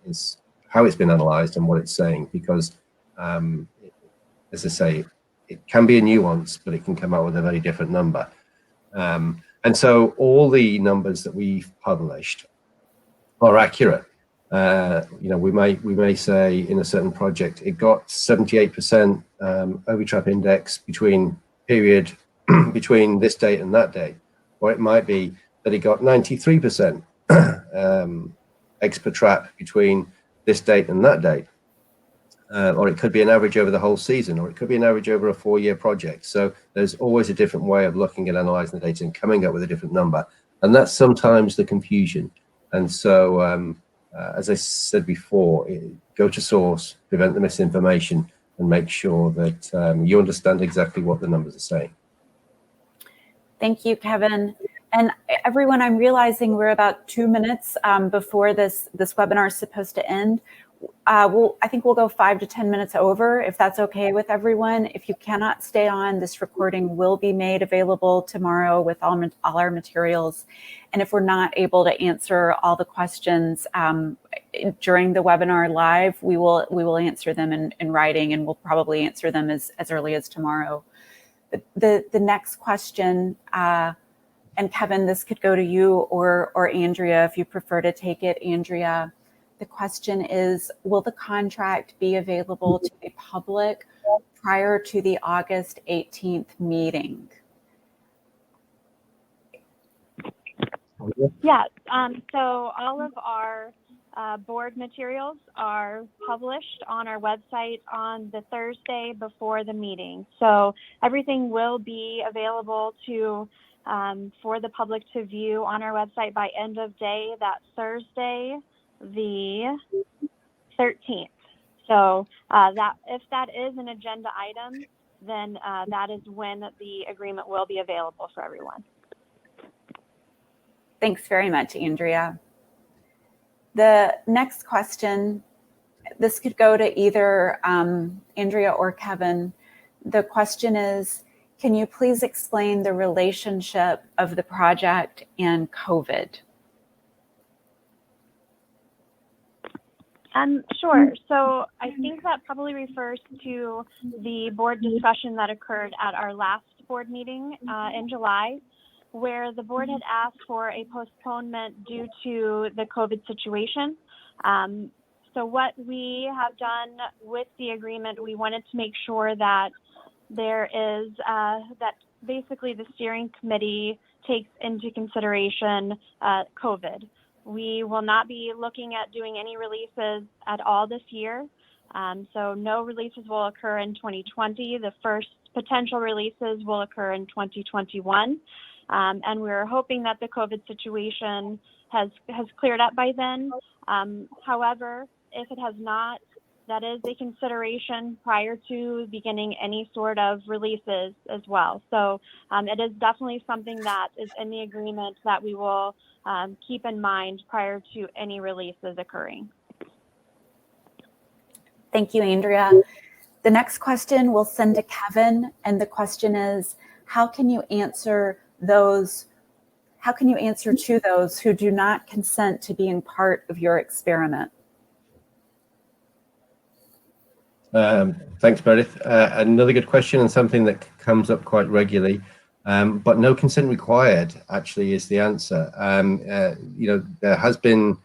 how it's been analyzed and what it's saying. Because, as I say, it can be a nuance, but it can come out with a very different number. And so all the numbers that we've published are accurate. We may say in a certain project it got 78% overtrap index between between this date and that date, or it might be that it got 93% eggs per trap between this date and that date, or it could be an average over the whole season, or it could be an average over a 4-year project. So there's always a different way of looking at analyzing the data and coming up with a different number, and that's sometimes the confusion. And so, as I said before, go to source, prevent the misinformation, and make sure that you understand exactly what the numbers are saying. Thank you, Kevin. And everyone, I'm realizing we're about 2 minutes before this webinar is supposed to end. I think we'll go 5 to 10 minutes over, if that's okay with everyone. If you cannot stay on, this recording will be made available tomorrow with all our materials. And if we're not able to answer all the questions during the webinar live, we will answer them in writing, and we'll probably answer them as early as tomorrow. The next question, and Kevin, this could go to you or Andrea if you prefer to take it. Andrea, the question is, will the contract be available to the public prior to the August 18th meeting? Yeah, so all of our board materials are published on our website on the Thursday before the meeting. So everything will be available for the public to view on our website by end of day that Thursday, the 13th. So that if that is an agenda item, then that is when the agreement will be available for everyone. Thanks very much, Andrea. The next question, this could go to either Andrea or Kevin. The question is, can you please explain the relationship of the project and COVID? Sure. So I think that probably refers to the board discussion that occurred at our last board meeting in July, where the board had asked for a postponement due to the COVID situation. So what we have done with the agreement, we wanted to make sure that there is, that basically the steering committee takes into consideration COVID. We will not be looking at doing any releases at all this year. So no releases will occur in 2020. The first potential releases will occur in 2021. And we're hoping that the COVID situation has cleared up by then. However, if it has not, that is a consideration prior to beginning any sort of releases as well. So it is definitely something that is in the agreement that we will keep in mind prior to any releases occurring. Thank you, Andrea. The next question we'll send to Kevin, and the question is, how can you answer to those who do not consent to being part of your experiment? Thanks, Meredith. Another good question, and something that comes up quite regularly. But no consent required, actually, is the answer. There has been,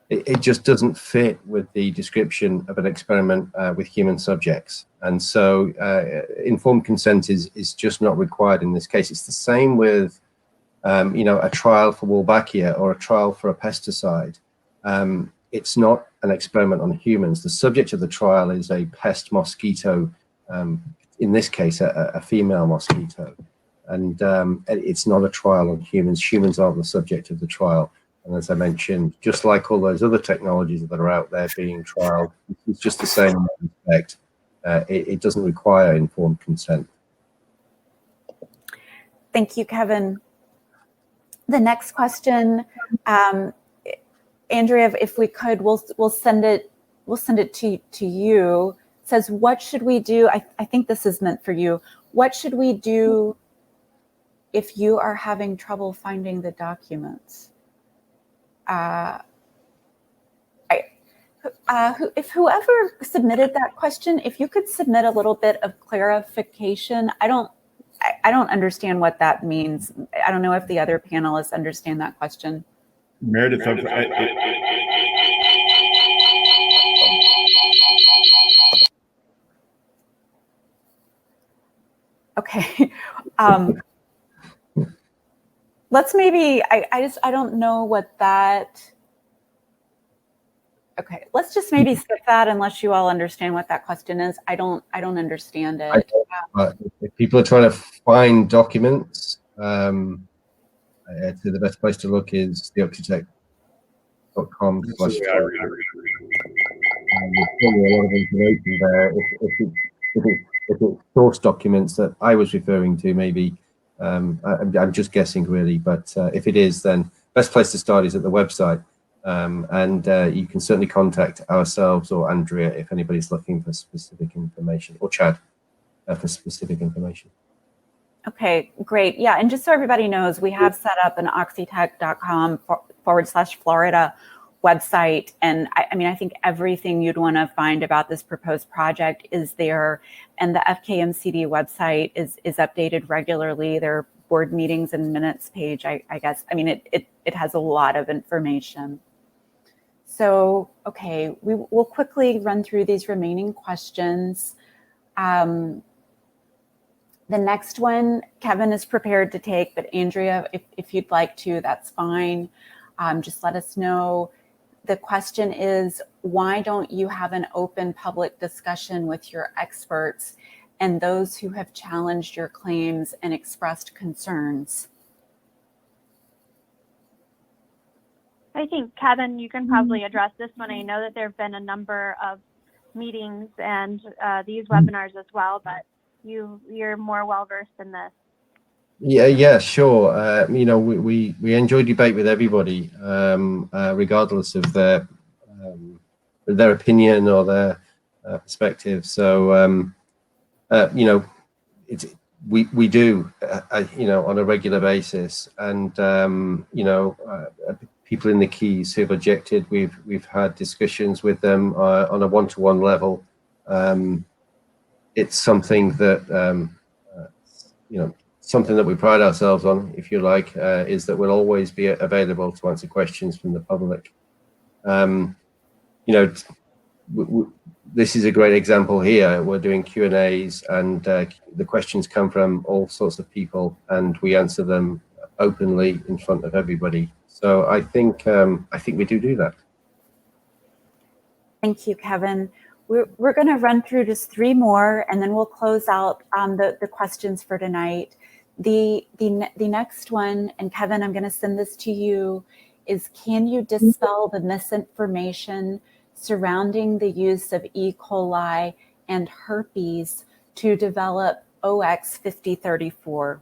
it just doesn't fit with the description of an experiment with human subjects. And so informed consent is just not required in this case. It's the same with, a trial for Wolbachia or a trial for a pesticide. It's not an experiment on humans. The subject of the trial is a pest mosquito, in this case, a female mosquito. And it's not a trial on humans. Humans aren't the subject of the trial. And as I mentioned, just like all those other technologies that are out there being trialed, it's just the same in that respect. It doesn't require informed consent. Thank you, Kevin. The next question, Andrea, if we could, we'll send it to you. It says, what should we do? I think this is meant for you. What should we do if you are having trouble finding the documents? If whoever submitted that question, if you could submit a little bit of clarification. I don't understand what that means. I don't know if the other panelists understand that question. Meredith, okay. Let's maybe, I don't know what that, okay, let's just maybe skip that unless you all understand what that question is. I don't understand it. If people are trying to find documents, the best place to look is the oxitec.com. There's probably a lot of information there. If it's source documents that I was referring to, maybe I'm just guessing really, but if it is, then best place to start is at the website. And you can certainly contact ourselves or Andrea if anybody's looking for specific information, or Chad for specific information. Okay, great. Yeah, and just so everybody knows, we have set up an oxitec.com/Florida website. And I think everything you'd want to find about this proposed project is there. And the FKMCD website is updated regularly. There are board meetings and minutes page, I guess. I mean, it has a lot of information. So, okay, we'll quickly run through these remaining questions. The next one, Kevin is prepared to take, but Andrea, if you'd like to, that's fine. Just let us know. The question is, why don't you have an open public discussion with your experts and those who have challenged your claims and expressed concerns? I think, Kevin, you can probably address this one. I know that there have been a number of meetings and these webinars as well, but you're more well-versed in this. Yeah, sure. You know, we enjoy debate with everybody, regardless of their opinion or their perspective. So, you know, we do, you know, on a regular basis, and you know, people in the Keys who've objected, we've had discussions with them on a one-to-one level. It's something that you know, something that we pride ourselves on, if you like, is that we'll always be available to answer questions from the public. You know, this is a great example here. We're doing Q&As, and the questions come from all sorts of people, and we answer them openly in front of everybody. So I think we do that. Thank you, Kevin. We're going to run through just 3 more, and then we'll close out the questions for tonight. The next one, and Kevin, I'm going to send this to you, is can you dispel the misinformation surrounding the use of E. coli and herpes to develop OX5034?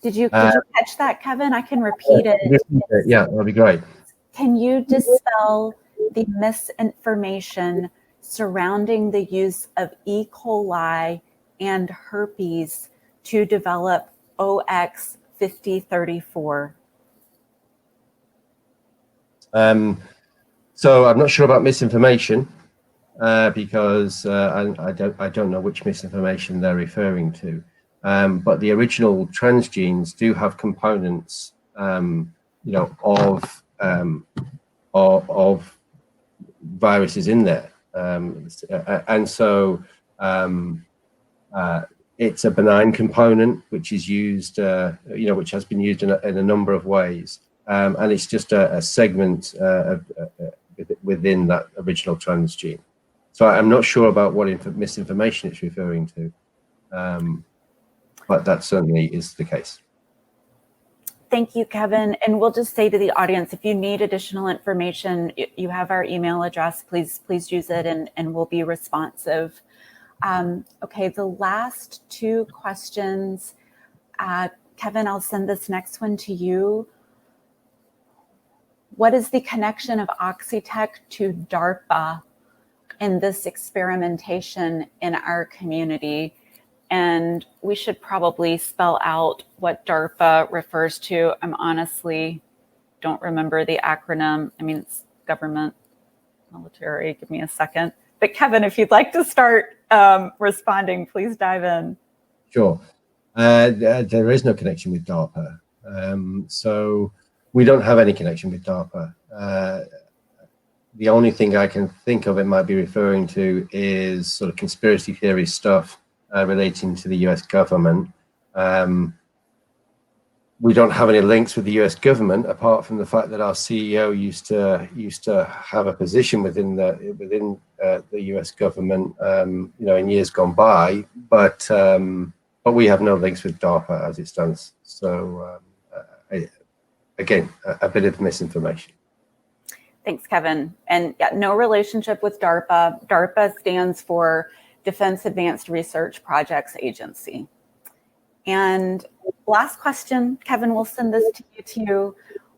Did you catch that, Kevin? I can repeat it. Yeah, that'd be great. Can you dispel the misinformation surrounding the use of E. coli and herpes to develop OX5034? So I'm not sure about misinformation because I don't know which misinformation they're referring to. But the original transgenes do have components, you know, of viruses in there, and so it's a benign component which is used, you know, which has been used in a number of ways, and it's just a segment within that original transgene. So I'm not sure about what misinformation it's referring to, but that certainly is the case. Thank you, Kevin. And we'll just say to the audience, if you need additional information, you have our email address. Please use it, and we'll be responsive. Okay, the last 2 questions. Kevin, I'll send this next one to you. What is the connection of Oxitec to DARPA in this experimentation in our community? And we should probably spell out what DARPA refers to. I'm honestly don't remember the acronym. I mean, it's government, military. Give me a second. But Kevin, if you'd like to start responding, please dive in. Sure. There is no connection with DARPA. So we don't have any connection with DARPA. The only thing I can think of it might be referring to is sort of conspiracy theory stuff relating to the US government. We don't have any links with the US government apart from the fact that our CEO used to have a position within the US government, you know, in years gone by, but we have no links with DARPA as it stands. So again, a bit of misinformation. Thanks, Kevin. And yeah, no relationship with DARPA. DARPA stands for Defense Advanced Research Projects Agency. And last question, Kevin, we'll send this to you too.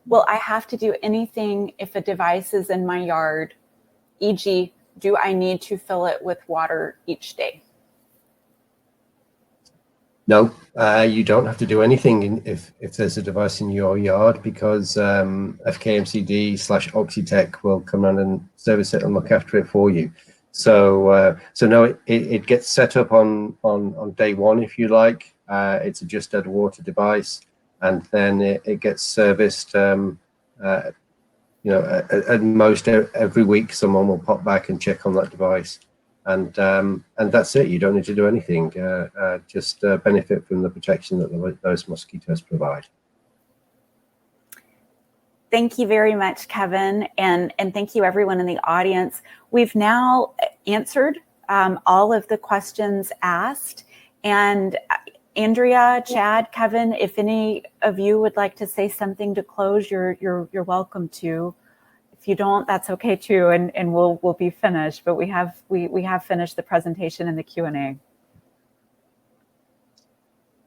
Will I have to do anything if a device is in my yard? E.g., do I need to fill it with water each day? No, you don't have to do anything if there's a device in your yard, because FKMCD/Oxitec will come around and service it and look after it for you. So no, it gets set up on day one, if you like. It's a just add water device, and then it gets serviced. You know, at most every week, someone will pop back and check on that device, and that's it. You don't need to do anything. Just benefit from the protection that those mosquitoes provide. Thank you very much, Kevin, and thank you everyone in the audience. We've now answered all of the questions asked, and Andrea, Chad, Kevin, if any of you would like to say something to close, you're welcome to. If you don't, that's okay too, and we'll be finished. But we have finished the presentation and the Q&A.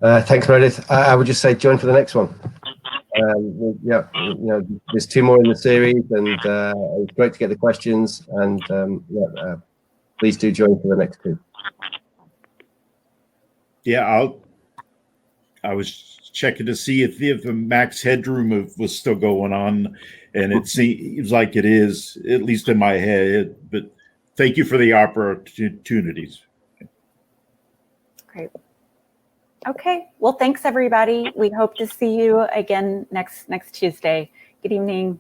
Thanks, Meredith. I would just say join for the next one. Yeah, there's 2 more in the series, and it's great to get the questions. And please do join for the next 2. Yeah, I was checking to see if the max headroom was still going on, and it seems like it is, at least in my head. But thank you for the opportunities. Great. Okay. Well, thanks everybody. We hope to see you again next Tuesday. Good evening.